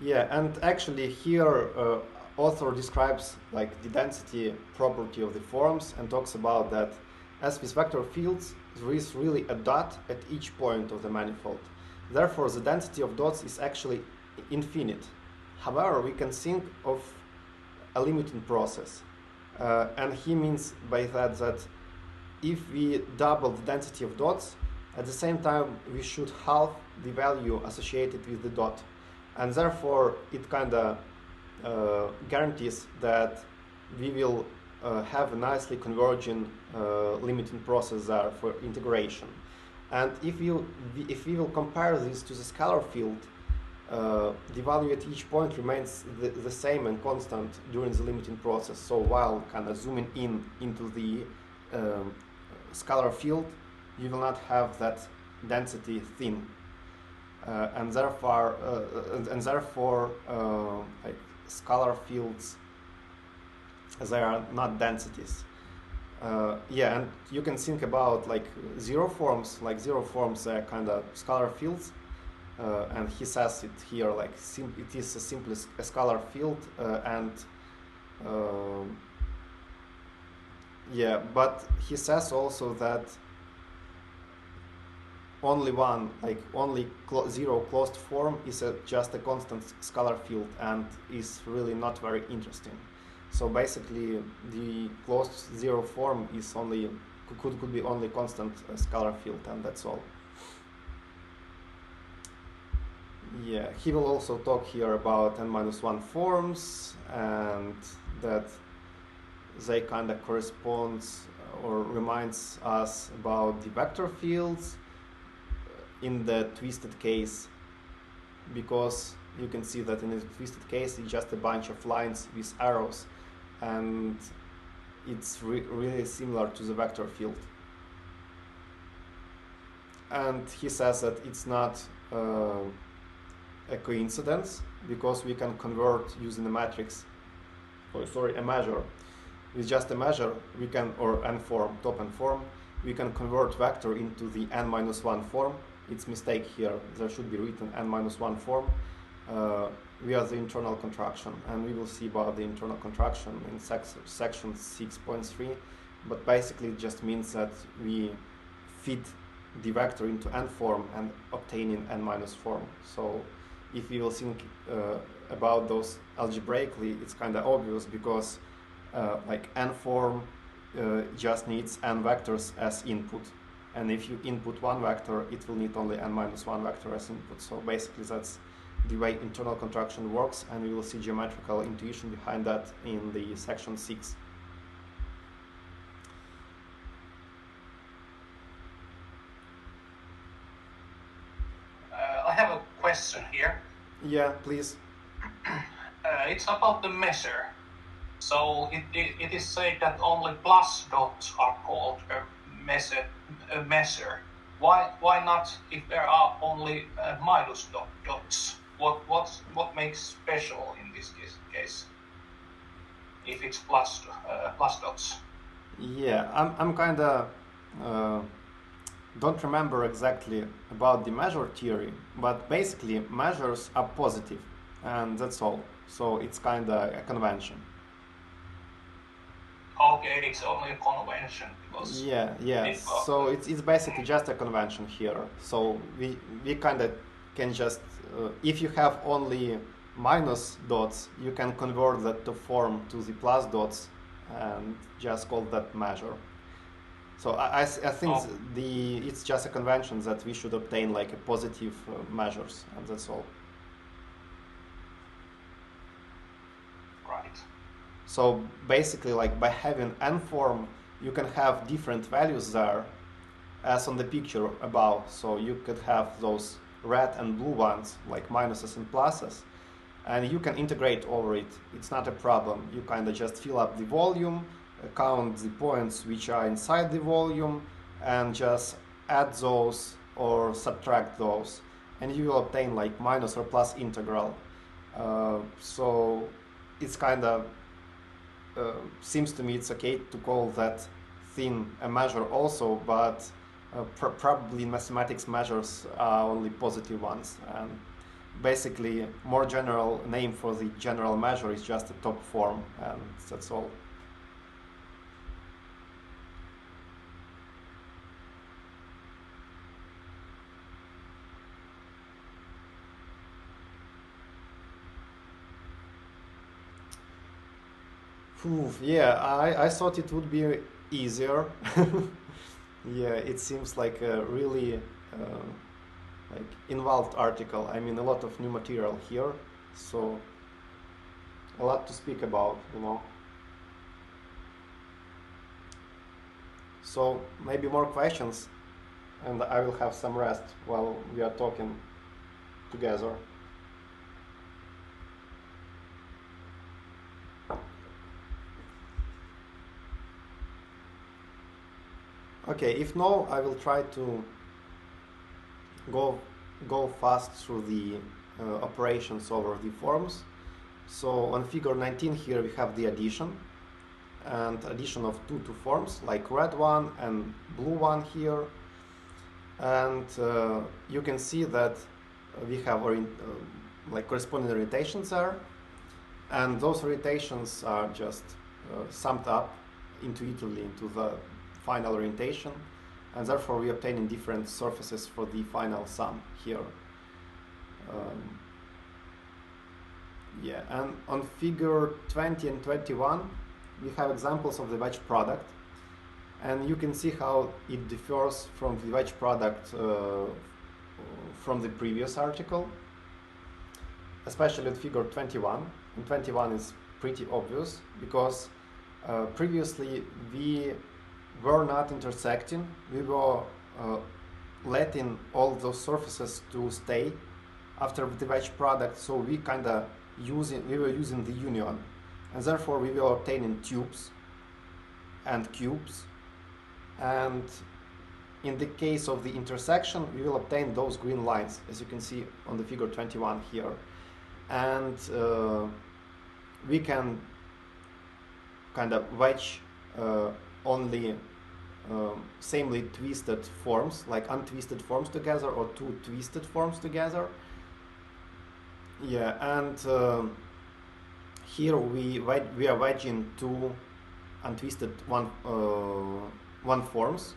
Yeah, and actually here author describes like the density property of the forms and talks about that as with vector fields there is really a dot at each point of the manifold. Therefore the density of dots is actually infinite. However, we can think of a limiting process, and he means by that if we double the density of dots, at the same time we should halve the value associated with the dot, and therefore it kind of guarantees that we will have a nicely converging limiting process there for integration. And if we will compare this to the scalar field, the value at each point remains the same and constant during the limiting process. So while kind of zooming into the scalar field, you will not have that density thin, and therefore like scalar fields, they are not densities. Yeah, and you can think about like zero forms are kind of scalar fields, and he says it here like it is simply a scalar field, and yeah, but he says also that only zero closed form is just a constant scalar field and is really not very interesting. So basically, the closed zero form is could be only constant scalar field, and that's all. Yeah, he will also talk here about n-1 forms, and that they kind of corresponds or reminds us about the vector fields in the twisted case, because you can see that in the twisted case it's just a bunch of lines with arrows, and it's really similar to the vector field. And he says that it's not a coincidence, because we can convert using a matrix, a measure. With just a measure, we can, or n form, top n form, we can convert vector into the n-1 form. It's mistake here. There should be written n-1 form via the internal contraction, and we will see about the internal contraction in section 6.3. But basically, it just means that we feed the vector into n form and obtaining n- form. So if we will think about those algebraically, it's kind of obvious, because like n form just needs n vectors as input, and if you input one vector, it will need only n-1 vector as input. So basically that's the way internal contraction works, and we will see geometrical intuition behind that in the section 6. I have a question here. Yeah, please. It's about the measure. So it is said that only plus dots are called a measure. Why not if there are only minus dots? What makes special in this case? If it's plus dots. Yeah, I'm kind of don't remember exactly about the measure theory, but basically measures are positive, and that's all. So it's kind of a convention. Okay, it's only a convention because yeah. So it's basically just a convention here. So we kind of can just if you have only minus dots, you can convert that to form to the plus dots and just call that measure. So I think it's just a convention that we should obtain like a positive measures, and that's all. Right. So basically, like by having n form, you can have different values there, as on the picture above. So you could have those red and blue ones, like minuses and pluses, and you can integrate over it. It's not a problem. You kind of just fill up the volume, count the points which are inside the volume, and just add those or subtract those, and you will obtain like minus or plus integral. So it's kind of seems to me it's okay to call that thing a measure also, but probably in mathematics measures are only positive ones, and basically more general name for the general measure is just a top form, and that's all. Yeah, I thought it would be easier. Yeah, it seems like a really like involved article. I mean, a lot of new material here, so a lot to speak about, you know. So maybe more questions, and I will have some rest while we are talking together. Okay, if no, I will try to go fast through the operations over the forms. So on figure 19 here we have the addition, and addition of two forms, like red one and blue one here. And you can see that we have like corresponding orientations there, and those orientations are just summed up intuitively into the final orientation, and therefore we obtain different surfaces for the final sum here. Yeah, and on figure 20 and 21 we have examples of the wedge product, and you can see how it differs from the wedge product from the previous article, especially at figure 21. And 21 is pretty obvious because previously we were not intersecting, we were letting all those surfaces to stay after the wedge product, so we were using the union, and therefore we were obtaining tubes and cubes, and in the case of the intersection we will obtain those green lines, as you can see on the figure 21 here, and we can kind of wedge only samely twisted forms, like untwisted forms together or two twisted forms together. Yeah, and here we are wedging two untwisted one forms,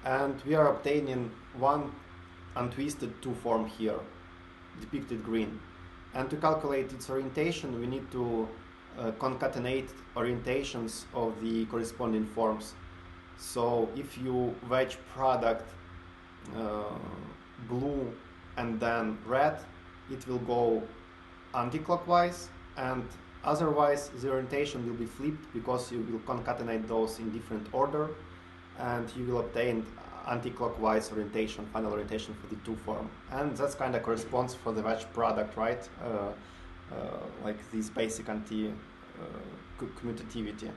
and we are obtaining one untwisted two form here, depicted green. And to calculate its orientation, we need to concatenate orientations of the corresponding forms. So if you wedge product blue and then red, it will go anti-clockwise, and otherwise the orientation will be flipped because you will concatenate those in different order, and you will obtain anti-clockwise orientation, final orientation for the two form. And that's kind of corresponds for the wedge product, right? Like this basic anti-commutativity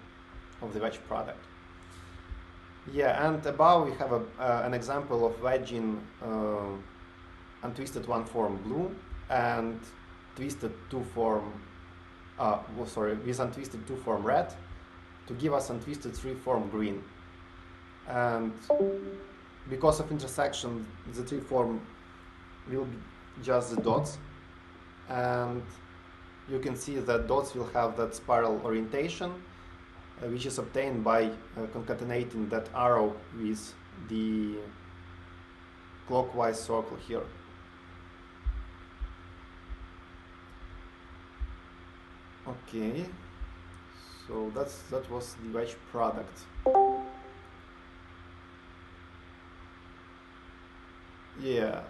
of the wedge product. Yeah, and above we have an example of wedging untwisted one form blue and twisted two form, with untwisted two form red to give us untwisted three form green. And because of intersection, the three form will be just the dots, and you can see that dots will have that spiral orientation, which is obtained by concatenating that arrow with the clockwise circle here. Okay, so that was the wedge product. Yeah,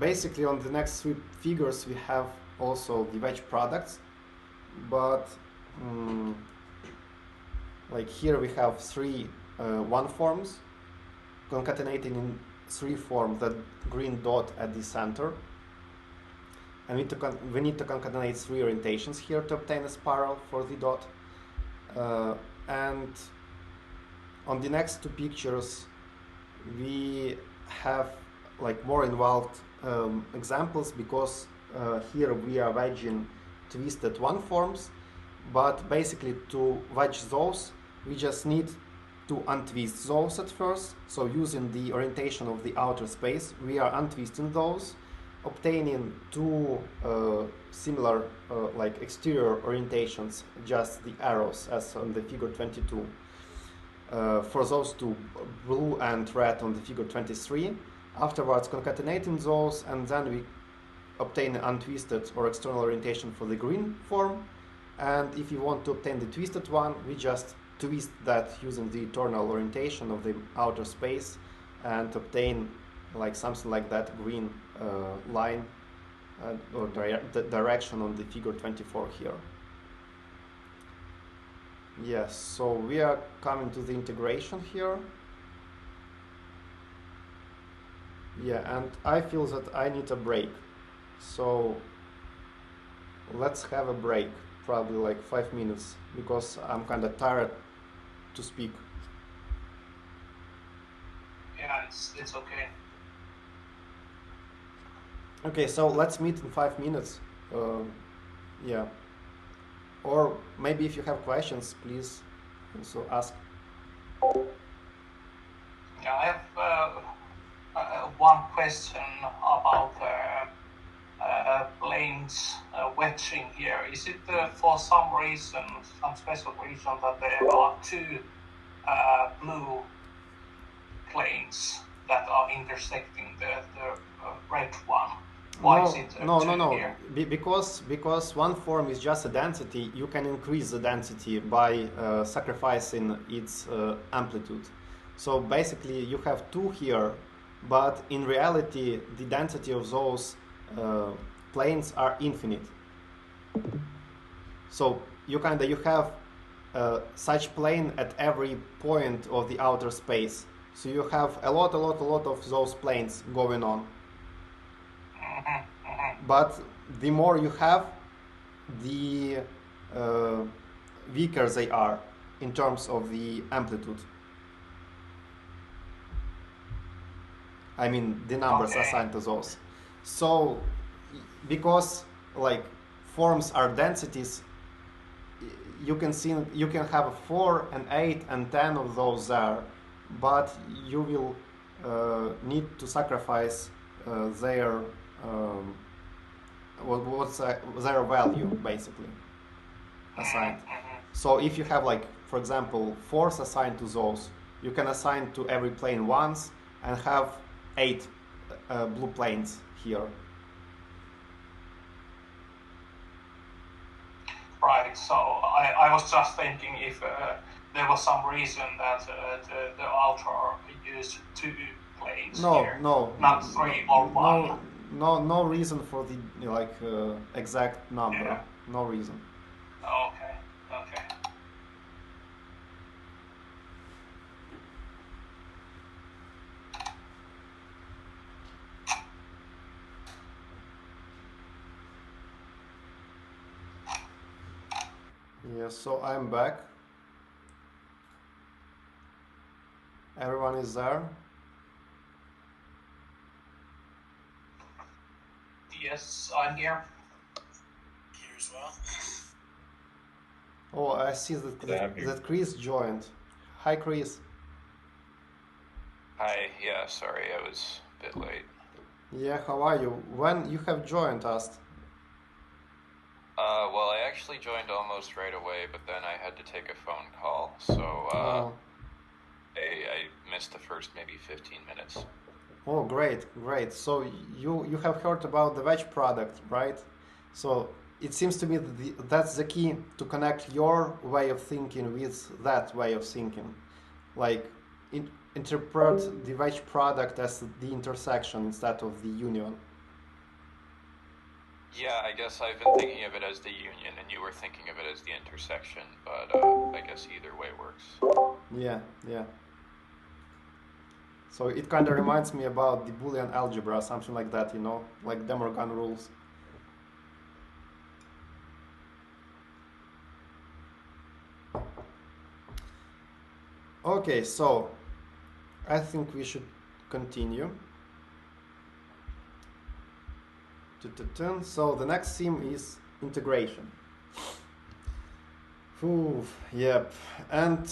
basically on the next three figures we have also the wedge products, but like here we have three one forms concatenating in three forms, that green dot at the center, and we need to concatenate three orientations here to obtain a spiral for the dot. And on the next two pictures we have like more involved examples, because here we are wedging twisted one forms, but basically to wedge those we just need to untwist those at first. So using the orientation of the outer space we are untwisting those, obtaining two similar like exterior orientations, just the arrows as on the figure 22 for those two, blue and red, on the figure 23. Afterwards concatenating those, and then we obtain an untwisted or external orientation for the green form. And if you want to obtain the twisted one, we just twist that using the internal orientation of the outer space and obtain like something like that green line or direction on the figure 24 here. Yes, so we are coming to the integration here. Yeah, and I feel that I need a break, so let's have a break, probably like 5 minutes, because I'm kind of tired to speak. Yeah, it's okay. Okay, so let's meet in 5 minutes. Yeah, or maybe if you have questions, please So ask. Yeah, I have one question about planes wedging here. Is it for some reason, some special reason, that there are two blue planes that are intersecting the red one? Why is it two here? Because one form is just a density, you can increase the density by sacrificing its amplitude. So basically you have two here, but in reality the density of those planes are infinite. So you have such plane at every point of the outer space. So you have a lot of those planes going on. But the more you have, the weaker they are in terms of the amplitude. I mean, the numbers assigned to those. So, because like forms are densities, you can have 4 and 8 and 10 of those there, but you will need to sacrifice their what's their value basically assigned. So if you have, like, for example, force assigned to those, you can assign to every plane once and have 8 blue planes here. Right, so I was just thinking if there was some reason that the author used 2 planes here, not 3 or 1. No reason for the exact number. Yeah. No reason. Okay. Yes, so I'm back. Everyone is there? Yes, I'm here. Here as well. Oh, I see that Chris joined. Hi, Chris. Hi, yeah, sorry, I was a bit late. Yeah, how are you? When you have joined us? Well, I actually joined almost right away, but then I had to take a phone call, so I missed the first maybe 15 minutes. Oh, great. So you have heard about the wedge product, right? So it seems to me that's the key to connect your way of thinking with that way of thinking. Like, interpret the wedge product as the intersection instead of the union. Yeah, I guess I've been thinking of it as the union, and you were thinking of it as the intersection, but I guess either way works. Yeah. So it kind of reminds me about the Boolean algebra, something like that, like De Morgan rules. Okay, so I think we should continue. So the next theme is integration. Yep. And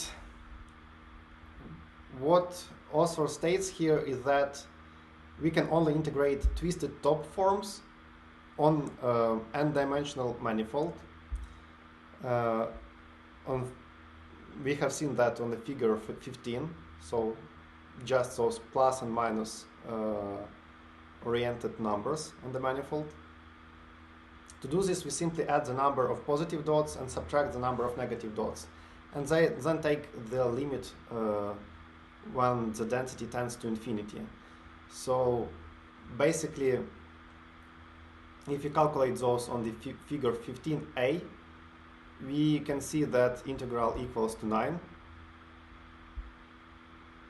what author states here is that we can only integrate twisted top forms on n-dimensional manifold. We have seen that on the figure 15. So just those plus and minus oriented numbers on the manifold. To do this, we simply add the number of positive dots and subtract the number of negative dots, and then take the limit when the density tends to infinity. So basically, if you calculate those on the figure 15a, we can see that integral equals to 9.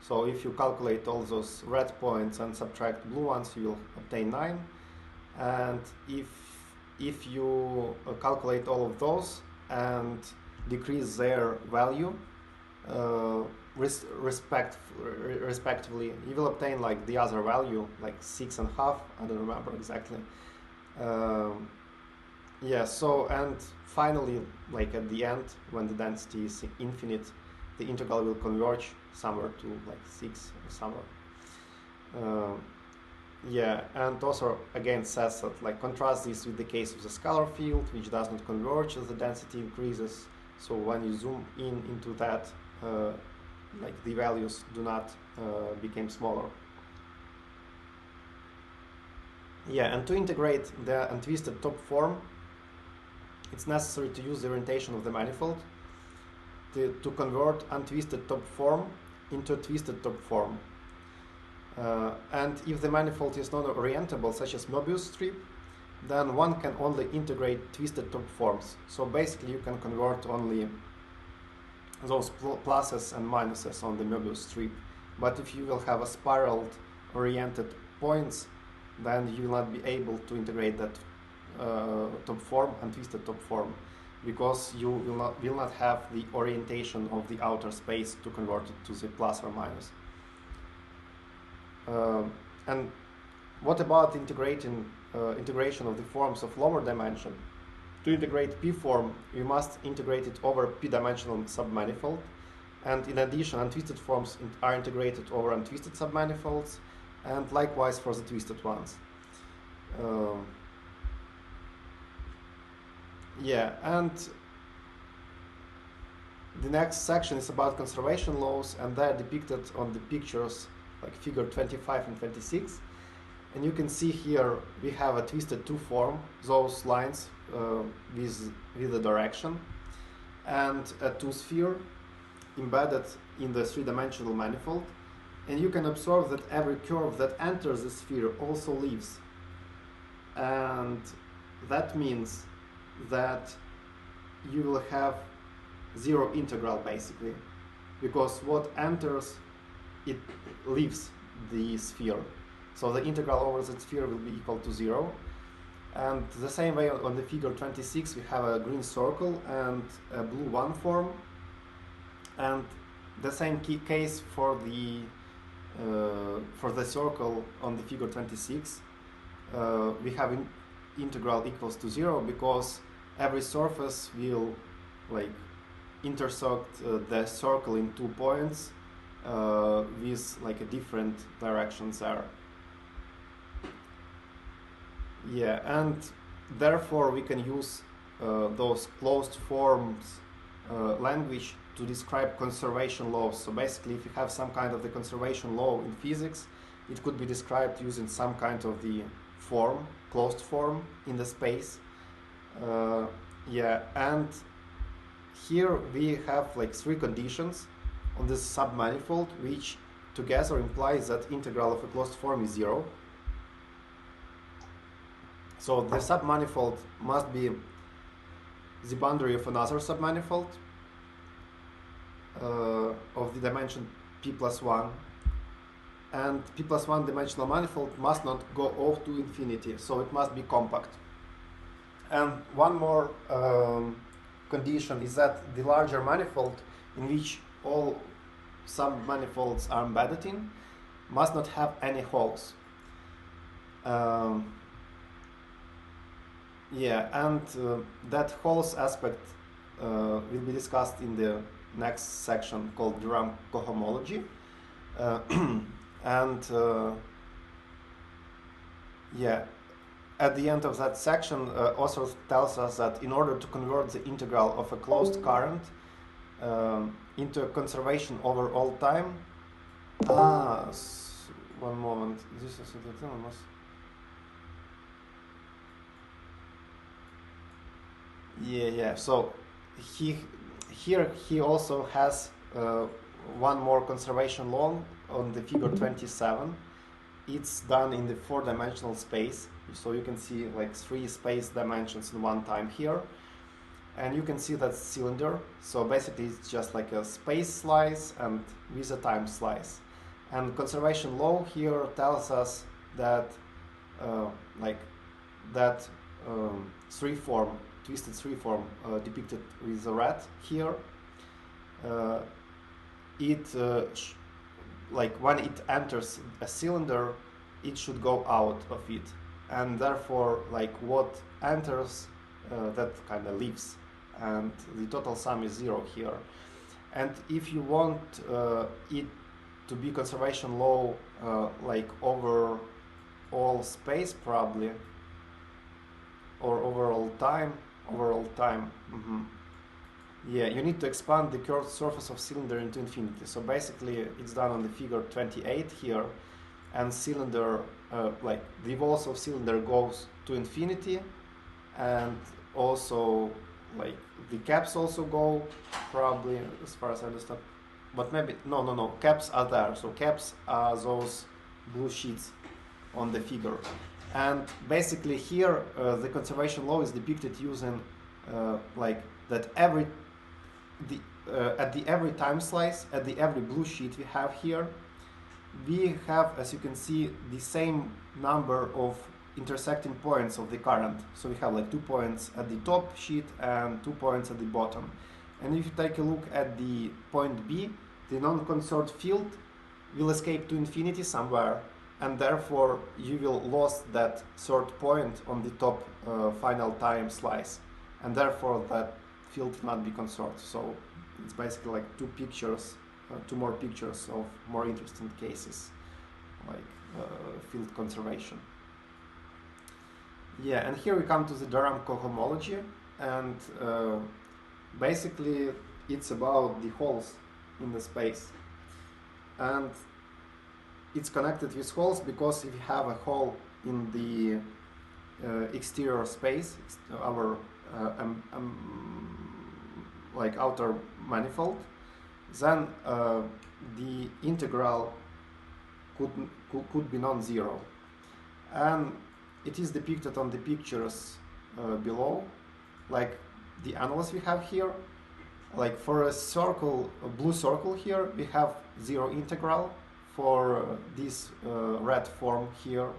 So if you calculate all those red points and subtract blue ones, you will obtain 9. And if you calculate all of those and decrease their value respectively, you will obtain like the other value, like 6.5. I don't remember exactly. So, and finally, like at the end, when the density is infinite, the integral will converge somewhere to like 6 or somewhere. Yeah, and also again says that, like, contrast this with the case of the scalar field, which does not converge as the density increases. So when you zoom into that, like, the values do not become smaller. Yeah, and to integrate the untwisted top form, it's necessary to use the orientation of the manifold to convert untwisted top form into a twisted top form. And if the manifold is non-orientable, such as Mobius strip, then one can only integrate twisted top forms. So basically you can convert only those pluses and minuses on the Mobius strip. But if you will have a spiraled oriented points, then you will not be able to integrate that top form and twisted top form, because you will not have the orientation of the outer space to convert it to the plus or minus. And what about integration of the forms of lower dimension? To integrate P form, you must integrate it over P-dimensional submanifold, and in addition, untwisted forms are integrated over untwisted submanifolds, and likewise for the twisted ones. Yeah, and the next section is about conservation laws, and they're depicted on the pictures like figure 25 and 26. And you can see here we have a twisted 2 form, those lines with the direction, and a 2 sphere embedded in the 3-dimensional manifold. And you can observe that every curve that enters the sphere also leaves. And that means that you will have zero integral basically, because what enters, it leaves the sphere. So the integral over the sphere will be equal to 0. And the same way on the figure 26 we have a green circle and a blue 1 form. And the same case for the circle on the figure 26. We have integral equals to 0, because every surface will like intersect the circle in 2 points with like a different directions there. Yeah, and therefore we can use those closed forms language to describe conservation laws. So basically, if you have some kind of the conservation law in physics, it could be described using some kind of the form, closed form in the space. Yeah, and here we have like 3 conditions on this submanifold, which together implies that integral of a closed form is 0. So the submanifold must be the boundary of another submanifold of the dimension p+1, and p+1 dimensional manifold must not go off to infinity, so it must be compact. And one more condition is that the larger manifold, in which all submanifolds are embedded in, must not have any holes. Yeah, and that holes aspect will be discussed in the next section called Durham Co Homology. And yeah, at the end of that section, author tells us that in order to convert the integral of a closed current into a conservation over all time. One moment. This is autonomous. Yeah. So here he also has one more conservation law on the figure 27. It's done in the 4-dimensional space, so you can see like 3 space dimensions in one time here, and you can see that cylinder. So basically it's just like a space slice and with a time slice. And conservation law here tells us that twisted 3 form depicted with the red here, like when it enters a cylinder, it should go out of it, and therefore like what enters that kind of leaves, and the total sum is 0 here. And if you want it to be conservation law like over all space probably, or overall time, yeah, you need to expand the curved surface of cylinder into infinity. So basically it's done on the figure 28 here, and cylinder, like the walls of cylinder goes to infinity, and also like the caps also go probably, as far as I understand, but maybe no, caps are there. So caps are those blue sheets on the figure, and basically here the conservation law is depicted using like that at the every time slice, at the every blue sheet we have here, we have, as you can see, the same number of intersecting points of the current. So we have like 2 points at the top sheet and 2 points at the bottom. And if you take a look at the point B, the non-conserved field will escape to infinity somewhere, and therefore you will lose that third point on the top final time slice, and therefore that field will not be conserved. So it's basically like two more pictures of more interesting cases, like field conservation. Yeah, and here we come to the Durham Co Homology, and basically it's about the holes in the space. And it's connected with holes because if you have a hole in the exterior space, our like outer manifold, then the integral could be non-zero, and it is depicted on the pictures below, like the analysis we have here. Like for a circle, a blue circle here, we have zero integral for this red form here,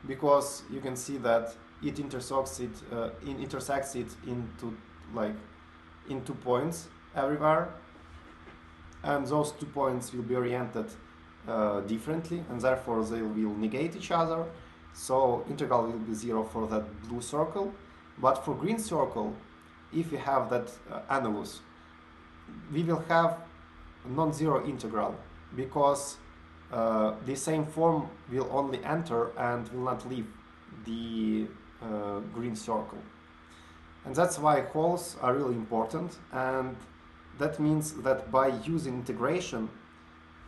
because you can see that it intersects it into like in 2 points everywhere, and those 2 points will be oriented differently, and therefore they will negate each other. So integral will be zero for that blue circle. But for green circle, if we have that annulus, we will have non-zero integral, because the same form will only enter and will not leave the green circle. And that's why holes are really important, and that means that by using integration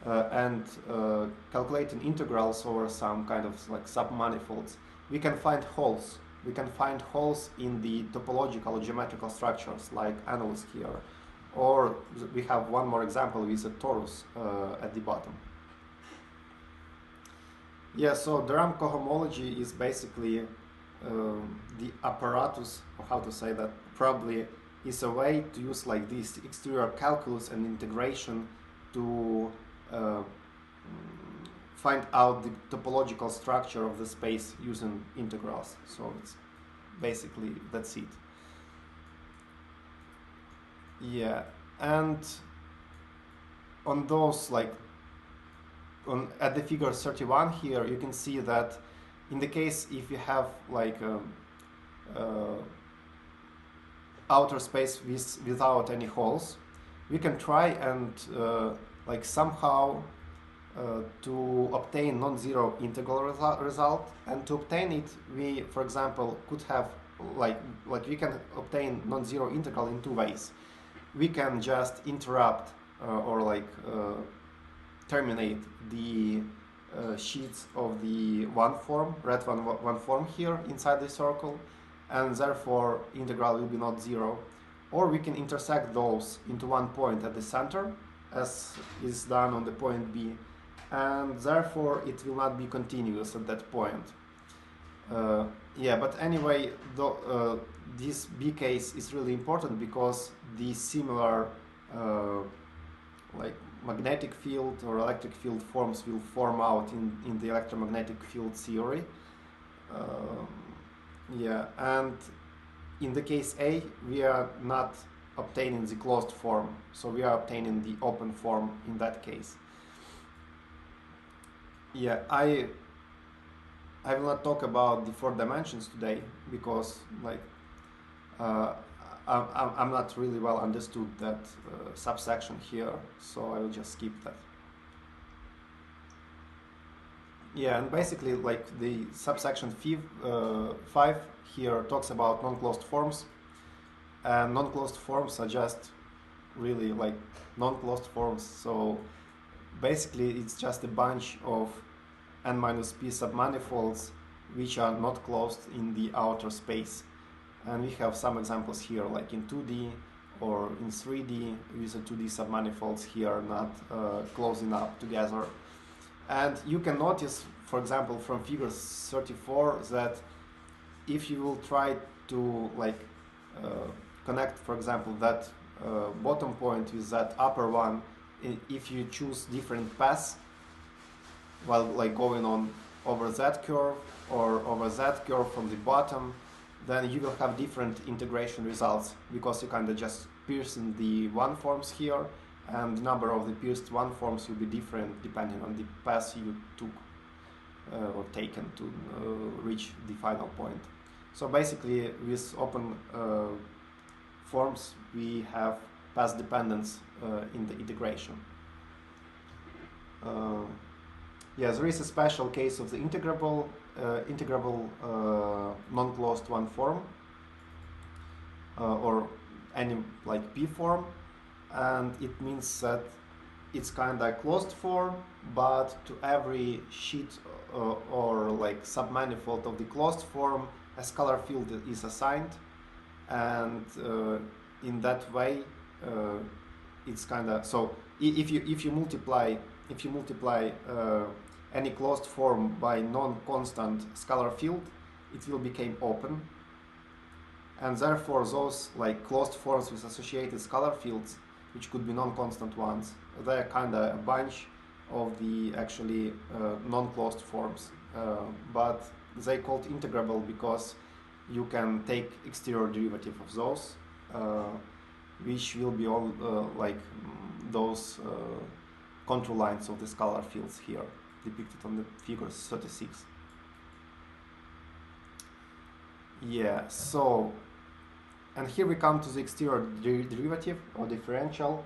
and calculating integrals over some kind of like sub-manifolds, we can find holes. We can find holes in the topological geometrical structures like annulus here, or we have one more example with a torus at the bottom. Yeah, so Durham Co Homology is basically the apparatus, or how to say that, probably is a way to use like this exterior calculus and integration to find out the topological structure of the space using integrals. So it's basically, that's it. Yeah, and on those, like at the figure 31 here, you can see that in the case if you have like outer space without any holes, we can try and like somehow to obtain non-zero integral result, and to obtain it we, for example, could have like we can obtain non-zero integral in 2 ways. We can just interrupt or like terminate the sheets of the one form, red one form here inside the circle, and therefore integral will be not zero. Or we can intersect those into 1 point at the center, as is done on the point B, and therefore it will not be continuous at that point. Yeah, but anyway, this B case is really important because the similar like magnetic field or electric field forms will form out in the electromagnetic field theory. Yeah, and in the case A, we are not obtaining the closed form, so we are obtaining the open form in that case. Yeah, I will not talk about the 4 dimensions today because like I'm not really well understood that subsection here, so I will just skip that. Yeah, and basically, like the subsection 5 here talks about non-closed forms, and non-closed forms are just really like non-closed forms. So basically, it's just a bunch of n minus p submanifolds which are not closed in the outer space. And we have some examples here, like in 2D or in 3D, with the 2D submanifolds here not closing up together. And you can notice, for example, from figure 34, that if you will try to like connect, for example, that bottom point with that upper one, if you choose different paths while like going on over that curve or over that curve from the bottom, then you will have different integration results, because you kind of just piercing the one forms here, and the number of the pierced one forms will be different depending on the path you took or taken to reach the final point. So basically, with open forms, we have path dependence in the integration. Yeah, there is a special case of the integrable non-closed one form or any like P form, and it means that it's kind of closed form, but to every sheet or like submanifold of the closed form, a scalar field is assigned, and in that way, it's kind of so. If you multiply any closed form by non-constant scalar field, it will become open, and therefore those like closed forms with associated scalar fields, which could be non-constant ones, they're kind of a bunch of the actually non-closed forms, but they called integrable because you can take exterior derivative of those, which will be all like those contour lines of the scalar fields here, depicted on the figure 36. Yeah, so, and here we come to the exterior derivative or differential.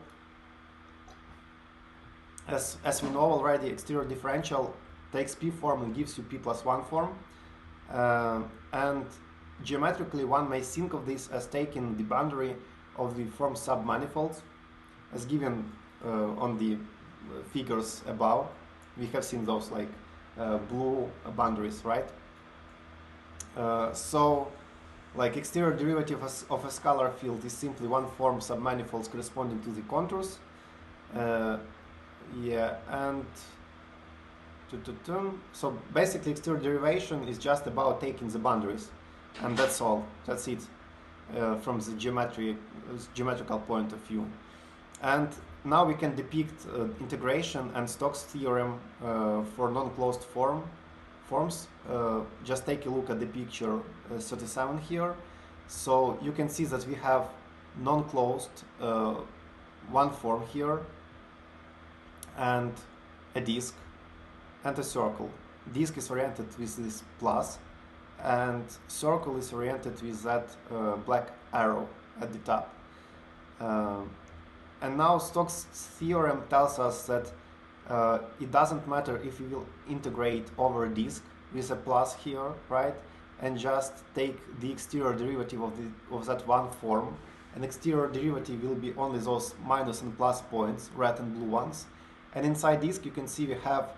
As we know already, exterior differential takes P form and gives you P plus 1 form. And geometrically, one may think of this as taking the boundary of the form sub-manifolds, as given on the figures above. We have seen those like blue boundaries, right? So, like exterior derivative of a scalar field is simply one form submanifolds corresponding to the contours. Yeah, and so basically exterior derivation is just about taking the boundaries, and that's all. That's it from the geometrical point of view. And now we can depict integration and Stokes theorem for non-closed forms. Just take a look at the picture 37 here. So you can see that we have non-closed one form here, and a disk and a circle. Disk is oriented with this plus, and circle is oriented with that black arrow at the top. And now Stokes' theorem tells us that it doesn't matter if you will integrate over a disk with a plus here, right? And just take the exterior derivative of that one form. An exterior derivative will be only those minus and plus points, red and blue ones. And inside disk, you can see we have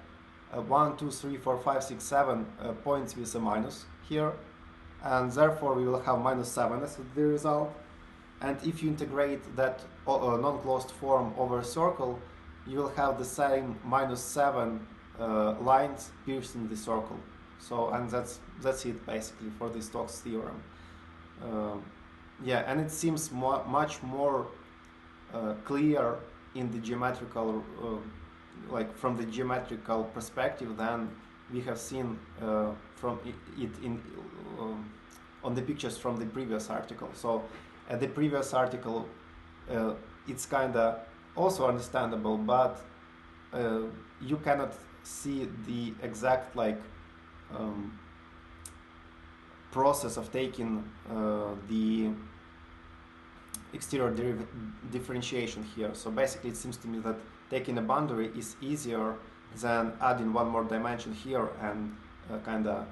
1, 2, 3, 4, 5, 6, 7 points with a minus here. And therefore, we will have minus 7 as the result. And if you integrate that non-closed form over a circle, you will have the same minus 7 lines piercing the circle. So, and that's it basically for the Stokes theorem. Yeah, and it seems much more clear in the geometrical, like from the geometrical perspective than we have seen from it in on the pictures from the previous article. So at the previous article, it's kind of also understandable, but you cannot see the exact like process of taking the exterior differentiation here. So basically it seems to me that taking a boundary is easier than adding one more dimension here and kind of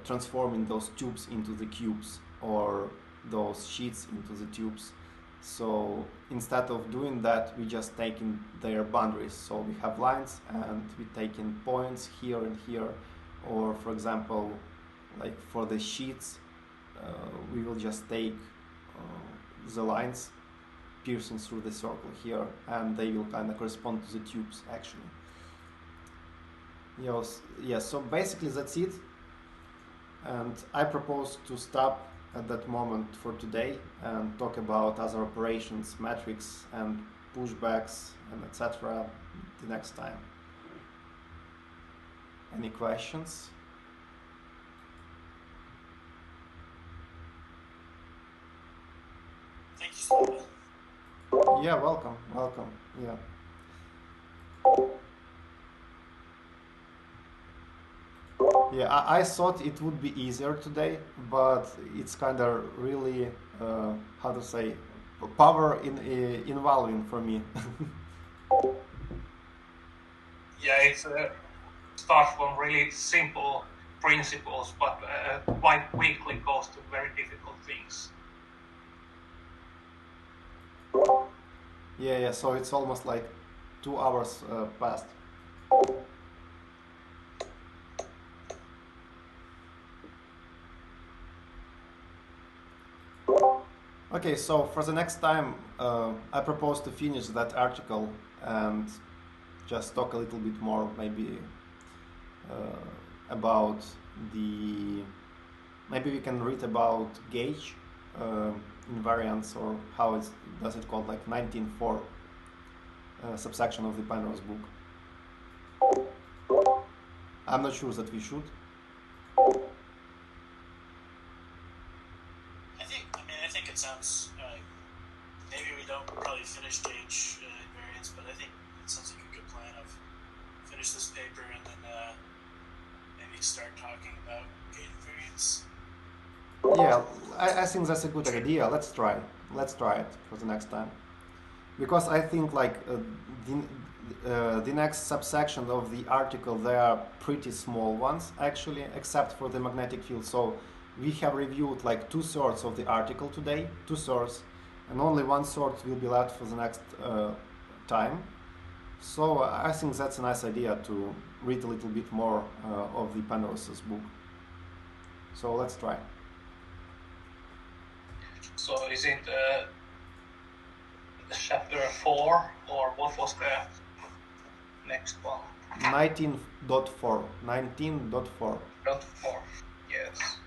transforming those tubes into the cubes or those sheets into the tubes. So instead of doing that, we just taking their boundaries. So we have lines and we taking points here and here, or for example, like for the sheets, we will just take the lines piercing through the circle here, and they will kind of correspond to the tubes actually. Yes, so basically that's it. And I propose to stop at that moment for today and talk about other operations, metrics and pushbacks and etc. the next time. Any questions? Thank you so much. Yeah, welcome. Yeah. Yeah, I thought it would be easier today, but it's kind of really, how to say, power involving for me. Yeah, it's starts from really simple principles, but quite quickly goes to very difficult things. Yeah, so it's almost like 2 hours passed. Okay, so for the next time, I propose to finish that article and just talk a little bit more, maybe about the. Maybe we can read about gauge invariance, or how does it called, like 19.4 subsection of the Penrose book. I'm not sure that we should. I think it sounds. Maybe we don't probably finish gauge invariance, but I think it sounds like a good plan of finish this paper and then maybe start talking about gauge invariance. Yeah, I think that's a good idea. Let's try it for the next time, because I think like the next subsection of the article, they are pretty small ones actually, except for the magnetic field. So we have reviewed like 2/3 of the article today, 2/3, and only 1/3 will be left for the next time. So I think that's a nice idea to read a little bit more of the Penrose's book. So let's try. So is it chapter 4, or what was the next one? 19.4. 19.4. 4. Yes.